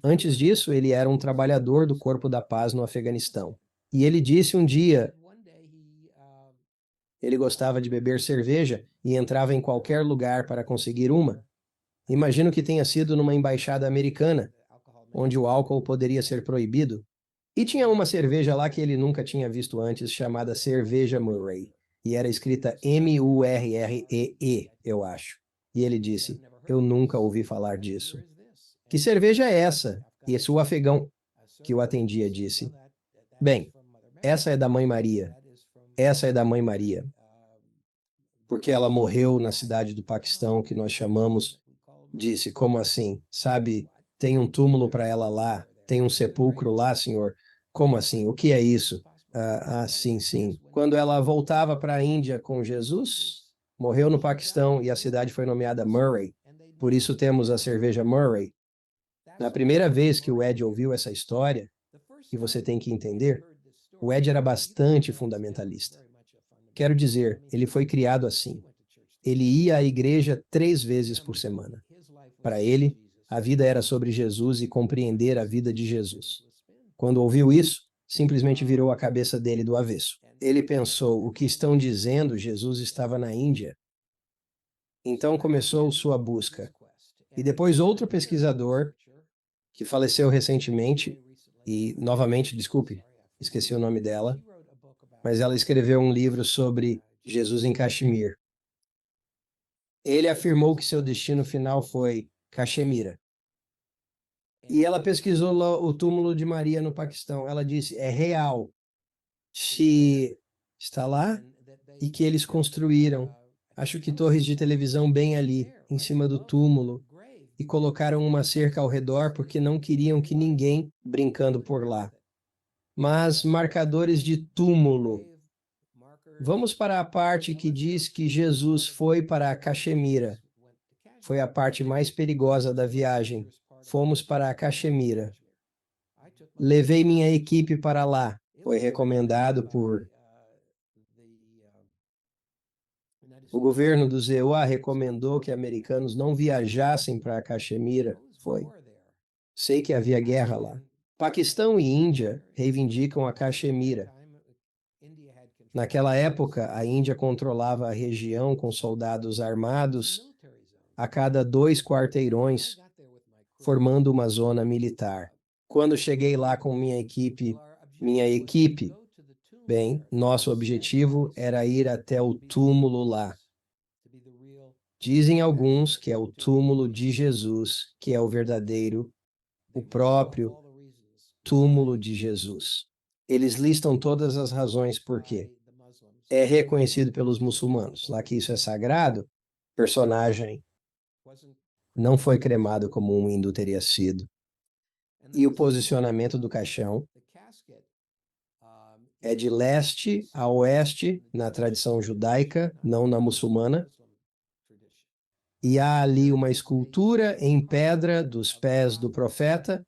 Antes disso, ele era um trabalhador do Corpo da Paz no Afeganistão. E ele disse um dia, ele gostava de beber cerveja e entrava em qualquer lugar para conseguir uma. Imagino que tenha sido numa embaixada americana, onde o álcool poderia ser proibido. E tinha uma cerveja lá que ele nunca tinha visto antes, chamada Cerveja Murray. E era escrita Murree, eu acho. E ele disse, eu nunca ouvi falar disso. Que cerveja é essa? E esse o afegão que o atendia disse, bem, essa é da Mãe Maria. Essa é da Mãe Maria. Porque ela morreu na cidade do Paquistão, que nós chamamos, disse, como assim? Sabe, tem um túmulo para ela lá, tem um sepulcro lá, senhor. Como assim? O que é isso? Sim, sim. Quando ela voltava para a Índia com Jesus, morreu no Paquistão e a cidade foi nomeada Murray. Por isso temos a cerveja Murray. Na primeira vez que o Ed ouviu essa história, que você tem que entender, o Ed era bastante fundamentalista. Quero dizer, ele foi criado assim. Ele ia à igreja 3 vezes por semana. Para ele, a vida era sobre Jesus e compreender a vida de Jesus. Quando ouviu isso, simplesmente virou a cabeça dele do avesso. Ele pensou: o que estão dizendo? Jesus estava na Índia. Então começou sua busca. E depois outro pesquisador, que faleceu recentemente, e novamente, desculpe, esqueci o nome dela, mas ela escreveu um livro sobre Jesus em Caxemir. Ele afirmou que seu destino final foi Caxemira. E ela pesquisou lá o túmulo de Maria no Paquistão. Ela disse: é real. Se está lá e que eles construíram, acho que torres de televisão bem ali, em cima do túmulo, e colocaram uma cerca ao redor porque não queriam que ninguém brincando por lá. Mas marcadores de túmulo. Vamos para a parte que diz que Jesus foi para a Caxemira. Foi a parte mais perigosa da viagem. Fomos para a Caxemira. Levei minha equipe para lá. Foi recomendado por o governo do ZEUA recomendou que americanos não viajassem para a Caxemira. Foi. Sei que havia guerra lá. Paquistão e Índia reivindicam a Caxemira. Naquela época, a Índia controlava a região com soldados armados a cada 2 quarteirões, formando uma zona militar. Quando cheguei lá com minha equipe, bem, nosso objetivo era ir até o túmulo lá. Dizem alguns que é o túmulo de Jesus, que é o próprio túmulo de Jesus. Eles listam todas as razões por quê. É reconhecido pelos muçulmanos. Lá que isso é sagrado, personagem não foi cremado como um hindu teria sido. E o posicionamento do caixão é de leste a oeste, na tradição judaica, não na muçulmana. E há ali uma escultura em pedra dos pés do profeta,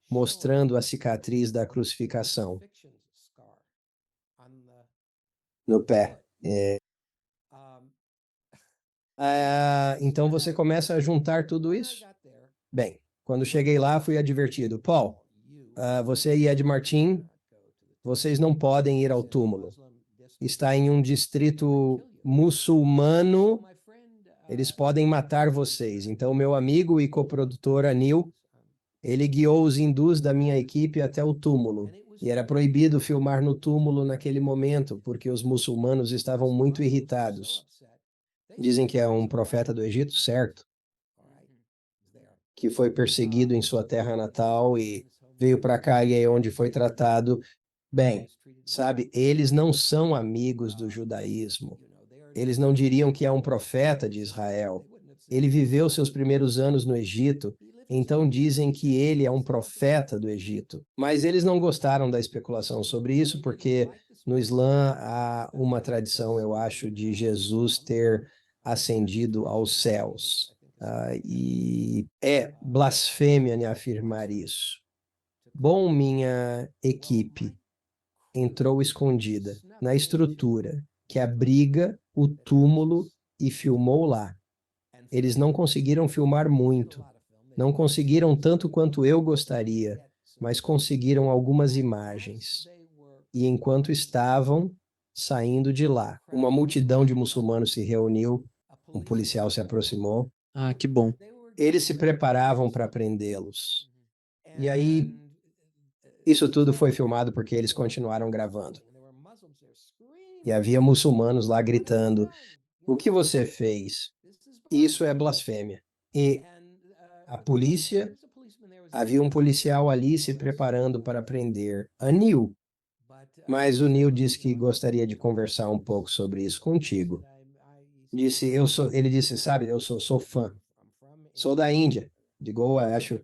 mostrando a cicatriz da crucificação no pé. Então você começa a juntar tudo isso? Bem, quando cheguei lá, fui advertido: Paul, você e Ed Martin, vocês não podem ir ao túmulo. Está em um distrito muçulmano, eles podem matar vocês. Então, meu amigo e coprodutor Anil, ele guiou os hindus da minha equipe até o túmulo. E era proibido filmar no túmulo naquele momento, porque os muçulmanos estavam muito irritados. Dizem que é um profeta do Egito, certo? Que foi perseguido em sua terra natal e veio para cá e é onde foi tratado. Bem, sabe, eles não são amigos do judaísmo. Eles não diriam que é um profeta de Israel. Ele viveu seus primeiros anos no Egito, então dizem que ele é um profeta do Egito. Mas eles não gostaram da especulação sobre isso, porque no Islã há uma tradição, eu acho, de Jesus ter ascendido aos céus. E é blasfêmia em afirmar isso. Bom, minha equipe entrou escondida na estrutura que abriga o túmulo e filmou lá. Eles não conseguiram filmar muito, não conseguiram tanto quanto eu gostaria, mas conseguiram algumas imagens. E enquanto estavam saindo de lá, uma multidão de muçulmanos se reuniu, um policial se aproximou. Ah, que bom. Eles se preparavam para prendê-los. E aí, isso tudo foi filmado porque eles continuaram gravando. E havia muçulmanos lá gritando: o que você fez? Isso é blasfêmia. E a polícia, havia um policial ali se preparando para prender a Neil. Mas o Neil disse que gostaria de conversar um pouco sobre isso contigo. Ele disse, sabe, eu sou fã. Sou da Índia, de Goa, acho.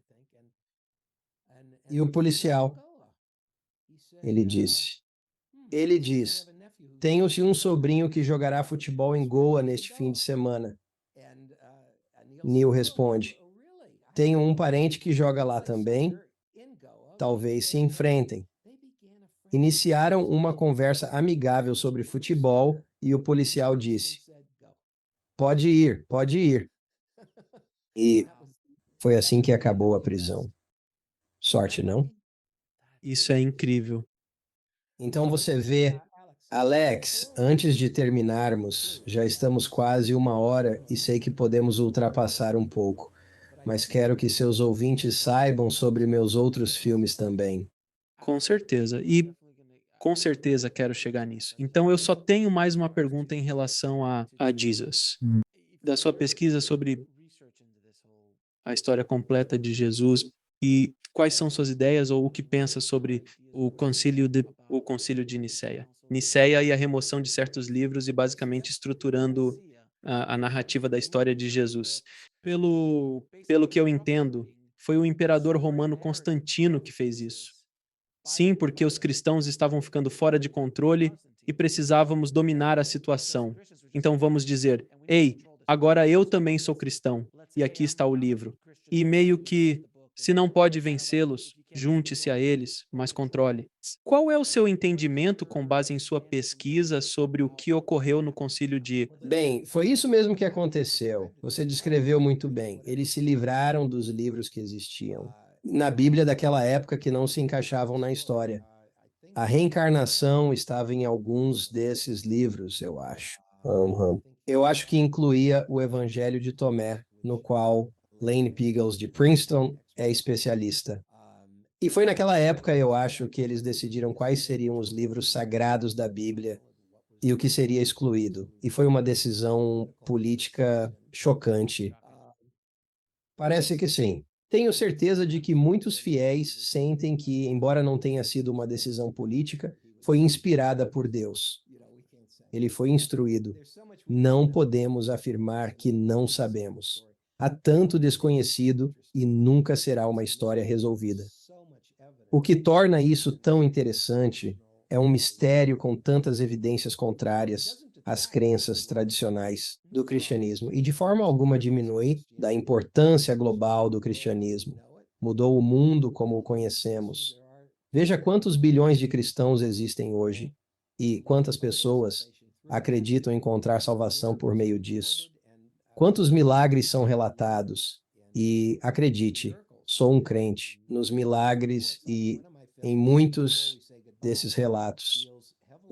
E o policial, ele disse, ele diz, tenho-se um sobrinho que jogará futebol em Goa neste fim de semana. Neil responde, tenho um parente que joga lá também, talvez se enfrentem. Iniciaram uma conversa amigável sobre futebol e o policial disse, pode ir, pode ir. E foi assim que acabou a prisão. Sorte, não? Isso é incrível. Então você vê, Alex, antes de terminarmos, já estamos quase 1 hora e sei que podemos ultrapassar um pouco, mas quero que seus ouvintes saibam sobre meus outros filmes também. Com certeza. E com certeza quero chegar nisso. Então eu só tenho mais uma pergunta em relação a Jesus. Da sua pesquisa sobre a história completa de Jesus e quais são suas ideias ou o que pensa sobre o concílio de Nicéia. Nicéia e a remoção de certos livros e basicamente estruturando a narrativa da história de Jesus. Pelo que eu entendo, foi o imperador romano Constantino que fez isso. Sim, porque os cristãos estavam ficando fora de controle e precisávamos dominar a situação. Então vamos dizer: ei, agora eu também sou cristão, e aqui está o livro. E meio que, se não pode vencê-los, junte-se a eles, mas controle. Qual é o seu entendimento com base em sua pesquisa sobre o que ocorreu no concílio de. Bem, foi isso mesmo que aconteceu. Você descreveu muito bem. Eles se livraram dos livros que existiam na Bíblia daquela época que não se encaixavam na história. A reencarnação estava em alguns desses livros, eu acho. Uhum. Eu acho que incluía o Evangelho de Tomé, no qual Lane Peagles de Princeton é especialista. E foi naquela época, eu acho, que eles decidiram quais seriam os livros sagrados da Bíblia e o que seria excluído. E foi uma decisão política chocante. Parece que sim. Tenho certeza de que muitos fiéis sentem que, embora não tenha sido uma decisão política, foi inspirada por Deus. Ele foi instruído. Não podemos afirmar que não sabemos. Há tanto desconhecido e nunca será uma história resolvida. O que torna isso tão interessante é um mistério com tantas evidências contrárias às crenças tradicionais do cristianismo e de forma alguma diminui da importância global do cristianismo. Mudou o mundo como o conhecemos. Veja quantos bilhões de cristãos existem hoje e quantas pessoas acreditam encontrar salvação por meio disso. Quantos milagres são relatados? E acredite, sou um crente nos milagres e em muitos desses relatos.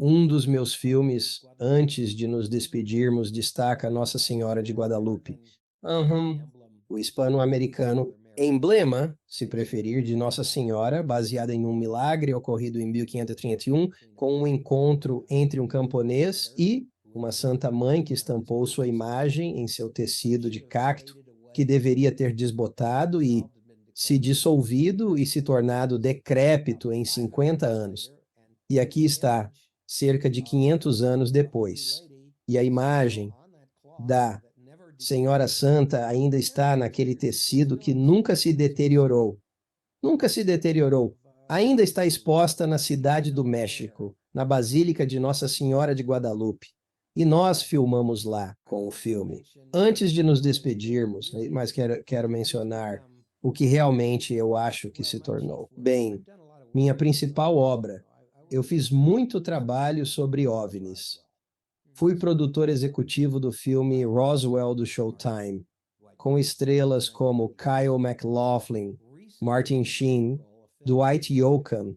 Um dos meus filmes, antes de nos despedirmos, destaca Nossa Senhora de Guadalupe. Uhum. O hispano-americano emblema, se preferir, de Nossa Senhora, baseada em um milagre ocorrido em 1531, com um encontro entre um camponês e uma santa mãe que estampou sua imagem em seu tecido de cacto, que deveria ter desbotado e se dissolvido e se tornado decrépito em 50 anos. E aqui está, cerca de 500 anos depois. E a imagem da Senhora Santa ainda está naquele tecido que nunca se deteriorou. Nunca se deteriorou. Ainda está exposta na cidade do México, na Basílica de Nossa Senhora de Guadalupe. E nós filmamos lá com o filme. Antes de nos despedirmos, mas quero mencionar o que realmente eu acho que se tornou. Bem, minha principal obra. Eu fiz muito trabalho sobre OVNIs. Fui produtor executivo do filme Roswell do Showtime, com estrelas como Kyle MacLachlan, Martin Sheen, Dwight Yoakam.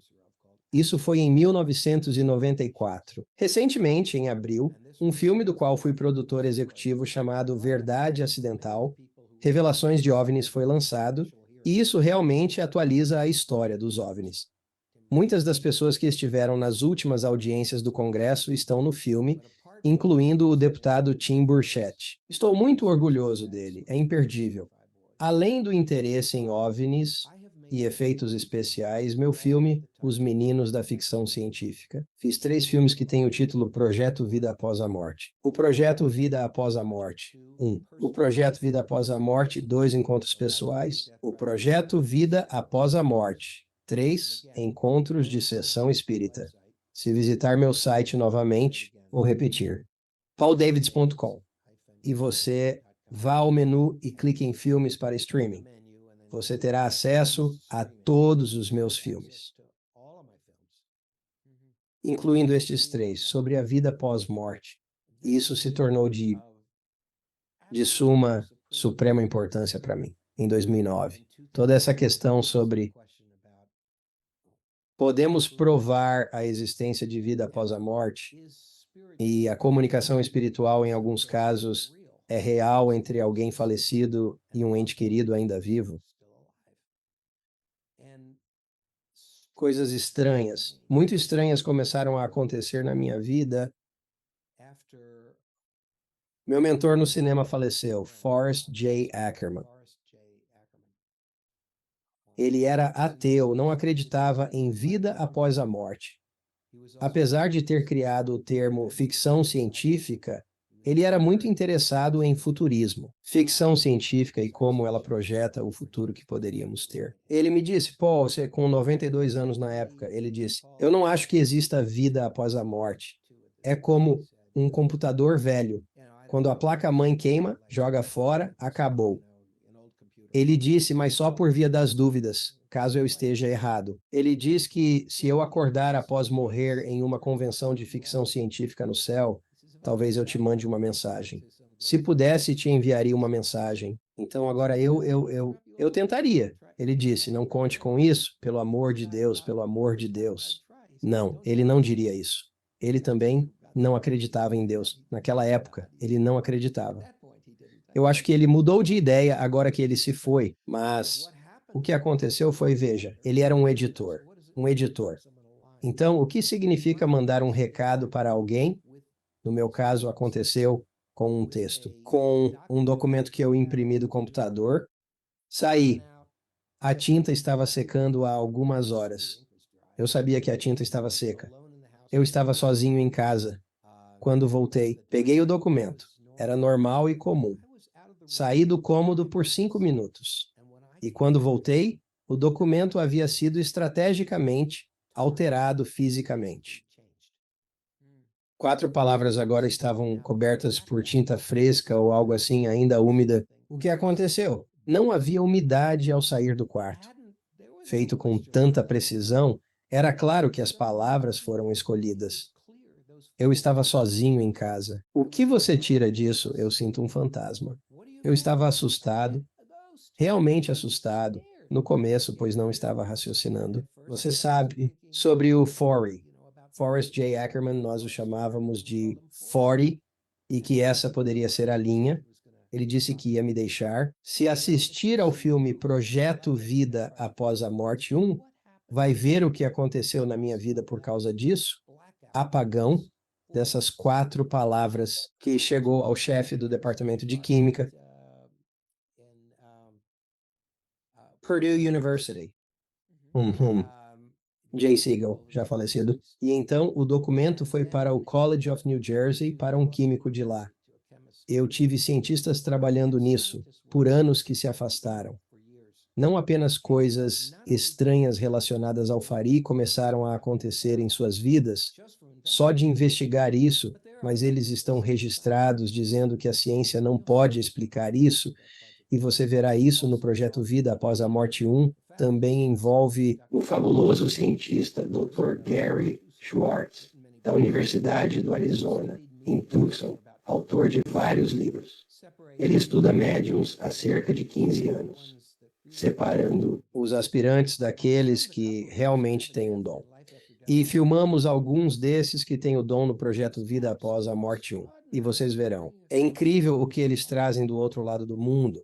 Isso foi em 1994. Recentemente, em abril, um filme do qual fui produtor executivo chamado Verdade Acidental, Revelações de OVNIs foi lançado, e isso realmente atualiza a história dos OVNIs. Muitas das pessoas que estiveram nas últimas audiências do Congresso estão no filme, incluindo o deputado Tim Burchett. Estou muito orgulhoso dele, é imperdível. Além do interesse em OVNIs e efeitos especiais, meu filme, Os Meninos da Ficção Científica. Fiz 3 filmes que têm o título Projeto Vida Após a Morte. O Projeto Vida Após a Morte. 1. O Projeto Vida Após a Morte, 2 Encontros Pessoais. O Projeto Vida Após a Morte. 3 Encontros de Sessão Espírita. Se visitar meu site novamente, vou repetir, pauldavids.com, e você vá ao menu e clique em filmes para streaming. Você terá acesso a todos os meus filmes, incluindo estes 3, sobre a vida pós-morte. Isso se tornou de de suma, suprema importância para mim, em 2009. Toda essa questão sobre podemos provar a existência de vida após a morte e a comunicação espiritual, em alguns casos, é real entre alguém falecido e um ente querido ainda vivo. Coisas estranhas, muito estranhas começaram a acontecer na minha vida. Meu mentor no cinema faleceu, Forrest J. Ackerman. Ele era ateu, não acreditava em vida após a morte. Apesar de ter criado o termo ficção científica, ele era muito interessado em futurismo, ficção científica e como ela projeta o futuro que poderíamos ter. Ele me disse, Paul, você com 92 anos na época, ele disse, eu não acho que exista vida após a morte. É como um computador velho. Quando a placa-mãe queima, joga fora, acabou. Ele disse, mas só por via das dúvidas, caso eu esteja errado. Ele diz que se eu acordar após morrer em uma convenção de ficção científica no céu, talvez eu te mande uma mensagem. Se pudesse, te enviaria uma mensagem. Então agora eu tentaria. Ele disse, não conte com isso, pelo amor de Deus, pelo amor de Deus. Não, ele não diria isso. Ele também não acreditava em Deus. Naquela época, ele não acreditava. Eu acho que ele mudou de ideia agora que ele se foi, mas o que aconteceu foi, veja, ele era um editor, um editor. Então, o que significa mandar um recado para alguém? No meu caso, aconteceu com um texto, com um documento que eu imprimi do computador. Saí. A tinta estava secando há algumas horas. Eu sabia que a tinta estava seca. Eu estava sozinho em casa. Quando voltei, peguei o documento. Era normal e comum. Saí do cômodo por 5 minutos. E quando voltei, o documento havia sido estrategicamente alterado fisicamente. 4 palavras agora estavam cobertas por tinta fresca ou algo assim, ainda úmida. O que aconteceu? Não havia umidade ao sair do quarto. Feito com tanta precisão, era claro que as palavras foram escolhidas. Eu estava sozinho em casa. O que você tira disso? Eu sinto um fantasma. Eu estava assustado, realmente assustado, no começo, pois não estava raciocinando. Você sabe sobre o Forry. Forrest J. Ackerman, nós o chamávamos de 40, e que essa poderia ser a linha. Ele disse que ia me deixar. Se assistir ao filme Projeto Vida Após a Morte 1, vai ver o que aconteceu na minha vida por causa disso. Apagão dessas 4 palavras que chegou ao chefe do departamento de Química, Purdue University. Jay Siegel, já falecido. E então o documento foi para o College of New Jersey, para um químico de lá. Eu tive cientistas trabalhando nisso, por anos que se afastaram. Não apenas coisas estranhas relacionadas ao Fari começaram a acontecer em suas vidas, só de investigar isso, mas eles estão registrados dizendo que a ciência não pode explicar isso, e você verá isso no projeto Vida Após a Morte 1, também envolve o fabuloso cientista Dr. Gary Schwartz, da Universidade do Arizona, em Tucson, autor de vários livros. Ele estuda médiums há cerca de 15 anos, separando os aspirantes daqueles que realmente têm um dom. E filmamos alguns desses que têm o dom no projeto Vida Após a Morte 1. E vocês verão. É incrível o que eles trazem do outro lado do mundo.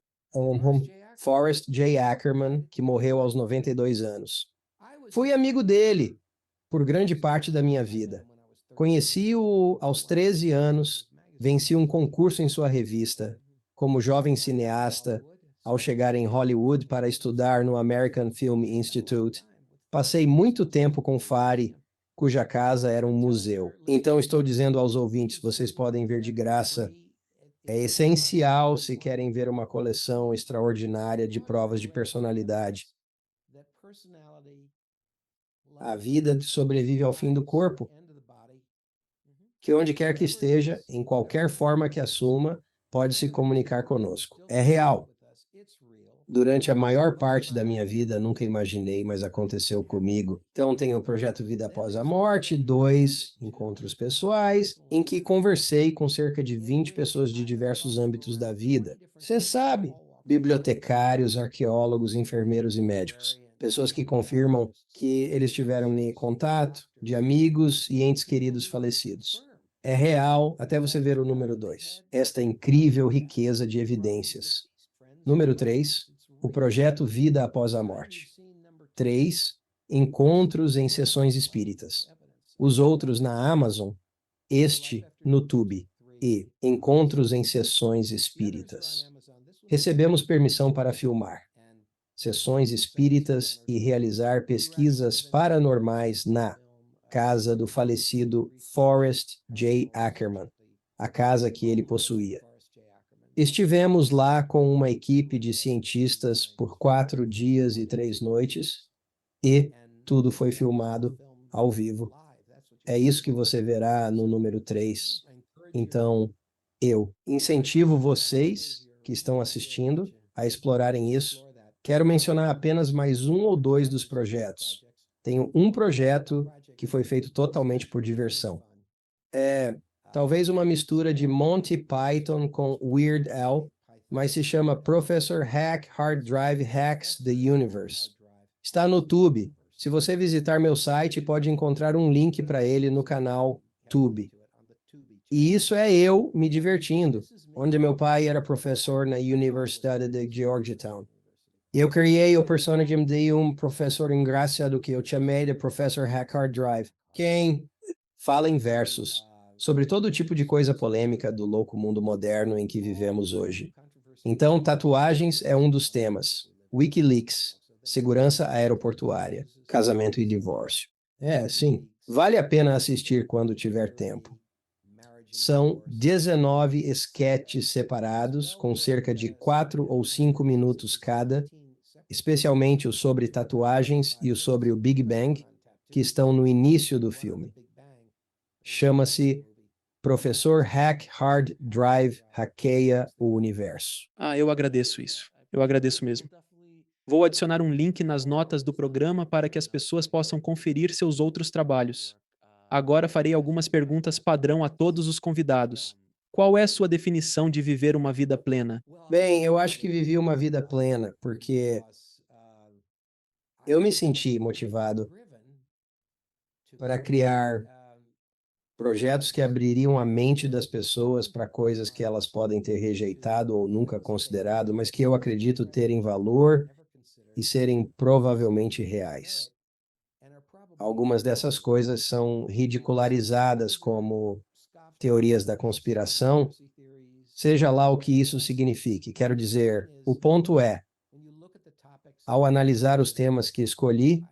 Forrest J. Ackerman, que morreu aos 92 anos. Fui amigo dele por grande parte da minha vida. Conheci-o aos 13 anos, venci um concurso em sua revista, como jovem cineasta, ao chegar em Hollywood para estudar no American Film Institute. Passei muito tempo com Fari, cuja casa era um museu. Então estou dizendo aos ouvintes, vocês podem ver de graça. É essencial se querem ver uma coleção extraordinária de provas de personalidade. A vida sobrevive ao fim do corpo, que onde quer que esteja, em qualquer forma que assuma, pode se comunicar conosco. É real. durante a maior parte da minha vida, nunca imaginei, mas aconteceu comigo. Então, tem o projeto Vida Após a Morte, 2 encontros pessoais, em que conversei com cerca de 20 pessoas de diversos âmbitos da vida. Você sabe, bibliotecários, arqueólogos, enfermeiros e médicos. Pessoas que confirmam que eles tiveram contato de amigos e entes queridos falecidos. É real até você ver o número 2. Esta incrível riqueza de evidências. Número 3, o projeto Vida Após a Morte. 3, encontros em sessões espíritas. Os outros na Amazon, este no Tubi e encontros em sessões espíritas. Recebemos permissão para filmar sessões espíritas e realizar pesquisas paranormais na casa do falecido Forrest J. Ackerman, a casa que ele possuía. Estivemos lá com uma equipe de cientistas por 4 dias e 3 noites e tudo foi filmado ao vivo. É isso que você verá no número 3. Então, eu incentivo vocês que estão assistindo a explorarem isso. Quero mencionar apenas mais um ou dois dos projetos. Tenho um projeto que foi feito totalmente por diversão. Talvez uma mistura de Monty Python com Weird Al, mas se chama Professor Hack Hard Drive Hacks the Universe. Está no Tubi. Se você visitar meu site, pode encontrar um link para ele no canal Tubi. E isso é eu me divertindo, onde meu pai era professor na Universidade de Georgetown. Eu criei o personagem de um professor engraçado que eu chamei de Professor Hack Hard Drive, quem fala em versos sobre todo tipo de coisa polêmica do louco mundo moderno em que vivemos hoje. Então, tatuagens é um dos temas. WikiLeaks, segurança aeroportuária, casamento e divórcio. Sim. Vale a pena assistir quando tiver tempo. São 19 esquetes separados, com cerca de 4 ou 5 minutos cada, especialmente o sobre tatuagens e o sobre o Big Bang, que estão no início do filme. Chama-se Professor Hack Hard Drive Hackeia o Universo. Eu agradeço isso. Eu agradeço mesmo. Vou adicionar um link nas notas do programa para que as pessoas possam conferir seus outros trabalhos. Agora farei algumas perguntas padrão a todos os convidados. Qual é a sua definição de viver uma vida plena? Bem, eu acho que vivi uma vida plena, porque eu me senti motivado para criar projetos que abririam a mente das pessoas para coisas que elas podem ter rejeitado ou nunca considerado, mas que eu acredito terem valor e serem provavelmente reais. Algumas dessas coisas são ridicularizadas como teorias da conspiração, seja lá o que isso signifique. Quero dizer, o ponto é, ao analisar os temas que escolhi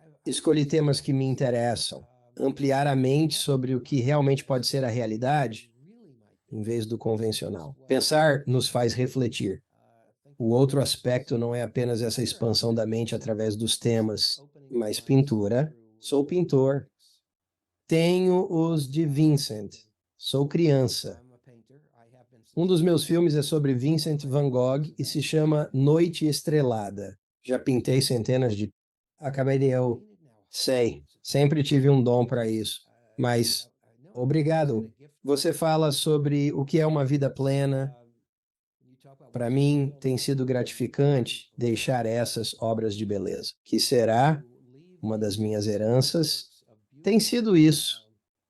temas que me interessam, ampliar a mente sobre o que realmente pode ser a realidade, em vez do convencional. Pensar nos faz refletir. O outro aspecto não é apenas essa expansão da mente através dos temas, mas pintura. Sou pintor. Tenho os de Vincent. Sou criança. Um dos meus filmes é sobre Vincent van Gogh e se chama Noite Estrelada. Já pintei centenas de... Acabei de eu... Sei, sempre tive um dom para isso. Mas, obrigado. Você fala sobre o que é uma vida plena. Para mim, tem sido gratificante deixar essas obras de beleza, que será uma das minhas heranças. Tem sido isso,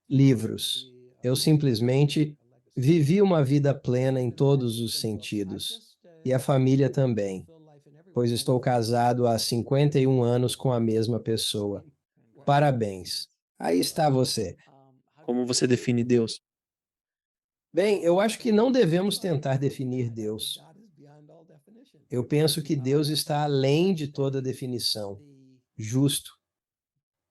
livros. Eu simplesmente vivi uma vida plena em todos os sentidos. E a família também, pois estou casado há 51 anos com a mesma pessoa. Parabéns. Aí está você. Como você define Deus? Bem, eu acho que não devemos tentar definir Deus. Eu penso que Deus está além de toda definição, justo.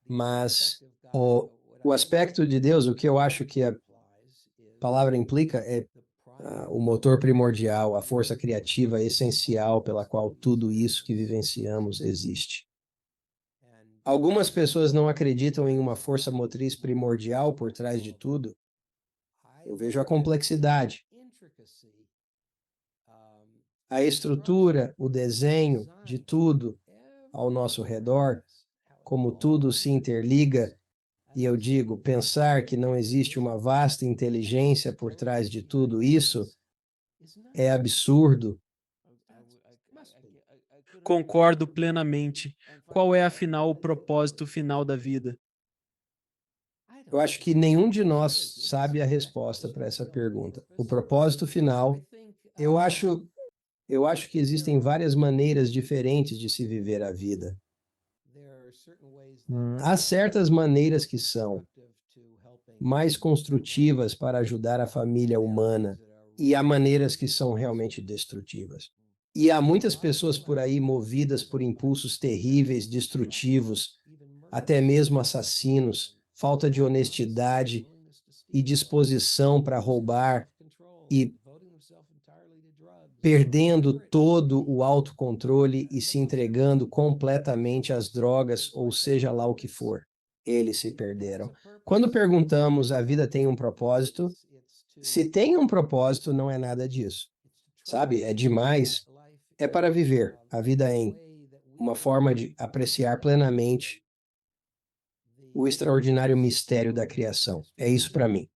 Mas o aspecto de Deus, o que eu acho que a palavra implica é o motor primordial, a força criativa essencial pela qual tudo isso que vivenciamos existe. Algumas pessoas não acreditam em uma força motriz primordial por trás de tudo. Eu vejo a complexidade. A estrutura, o desenho de tudo ao nosso redor, como tudo se interliga, e eu digo, pensar que não existe uma vasta inteligência por trás de tudo isso é absurdo. Concordo plenamente. Qual é, afinal, o propósito final da vida? Eu acho que nenhum de nós sabe a resposta para essa pergunta. O propósito final, eu acho, eu acho que existem várias maneiras diferentes de se viver a vida. Há certas maneiras que são mais construtivas para ajudar a família humana e há maneiras que são realmente destrutivas. E há muitas pessoas por aí movidas por impulsos terríveis, destrutivos, até mesmo assassinos, falta de honestidade e disposição para roubar e perdendo todo o autocontrole e se entregando completamente às drogas, ou seja lá o que for. Eles se perderam. Quando perguntamos, a vida tem um propósito? Se tem um propósito, não é nada disso. Sabe? É demais. É para viver a vida em uma forma de apreciar plenamente o extraordinário mistério da criação. É isso para mim.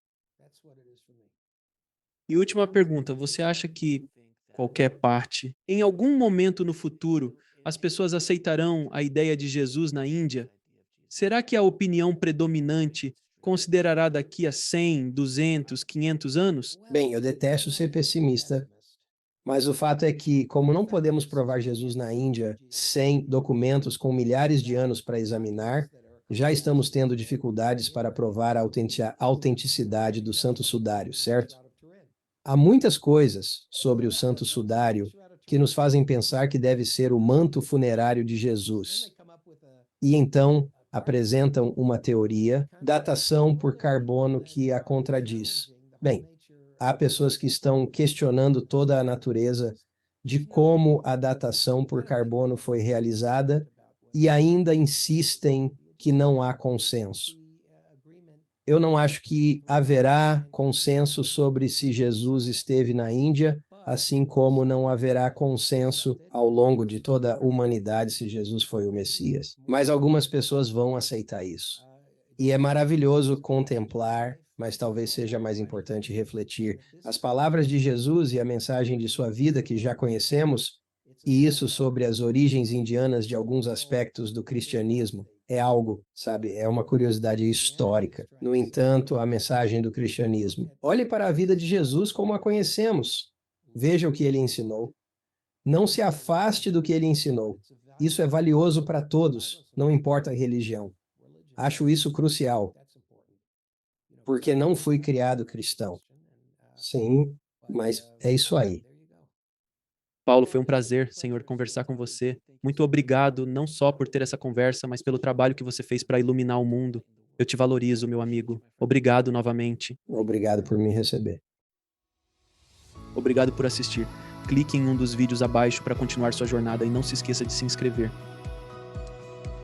E última pergunta, você acha que qualquer parte, em algum momento no futuro, as pessoas aceitarão a ideia de Jesus na Índia? Será que a opinião predominante considerará daqui a 100, 200, 500 anos? Bem, eu detesto ser pessimista, mas o fato é que, como não podemos provar Jesus na Índia sem documentos com milhares de anos para examinar, já estamos tendo dificuldades para provar a autenticidade do Santo Sudário, certo? Há muitas coisas sobre o Santo Sudário que nos fazem pensar que deve ser o manto funerário de Jesus. E então apresentam uma teoria, datação por carbono, que a contradiz. Bem, há pessoas que estão questionando toda a natureza de como a datação por carbono foi realizada e ainda insistem que não há consenso. Eu não acho que haverá consenso sobre se Jesus esteve na Índia, assim como não haverá consenso ao longo de toda a humanidade se Jesus foi o Messias. Mas algumas pessoas vão aceitar isso. E é maravilhoso contemplar, mas talvez seja mais importante refletir as palavras de Jesus e a mensagem de sua vida que já conhecemos, e isso sobre as origens indianas de alguns aspectos do cristianismo. É algo, sabe, é uma curiosidade histórica. No entanto, a mensagem do cristianismo. Olhe para a vida de Jesus como a conhecemos. Veja o que ele ensinou. Não se afaste do que ele ensinou. Isso é valioso para todos, não importa a religião. Acho isso crucial, porque não fui criado cristão. Sim, mas é isso aí. Paulo, foi um prazer, Senhor, conversar com você. Muito obrigado, não só por ter essa conversa, mas pelo trabalho que você fez para iluminar o mundo. Eu te valorizo, meu amigo. Obrigado novamente. Obrigado por me receber. Obrigado por assistir. Clique em um dos vídeos abaixo para continuar sua jornada e não se esqueça de se inscrever.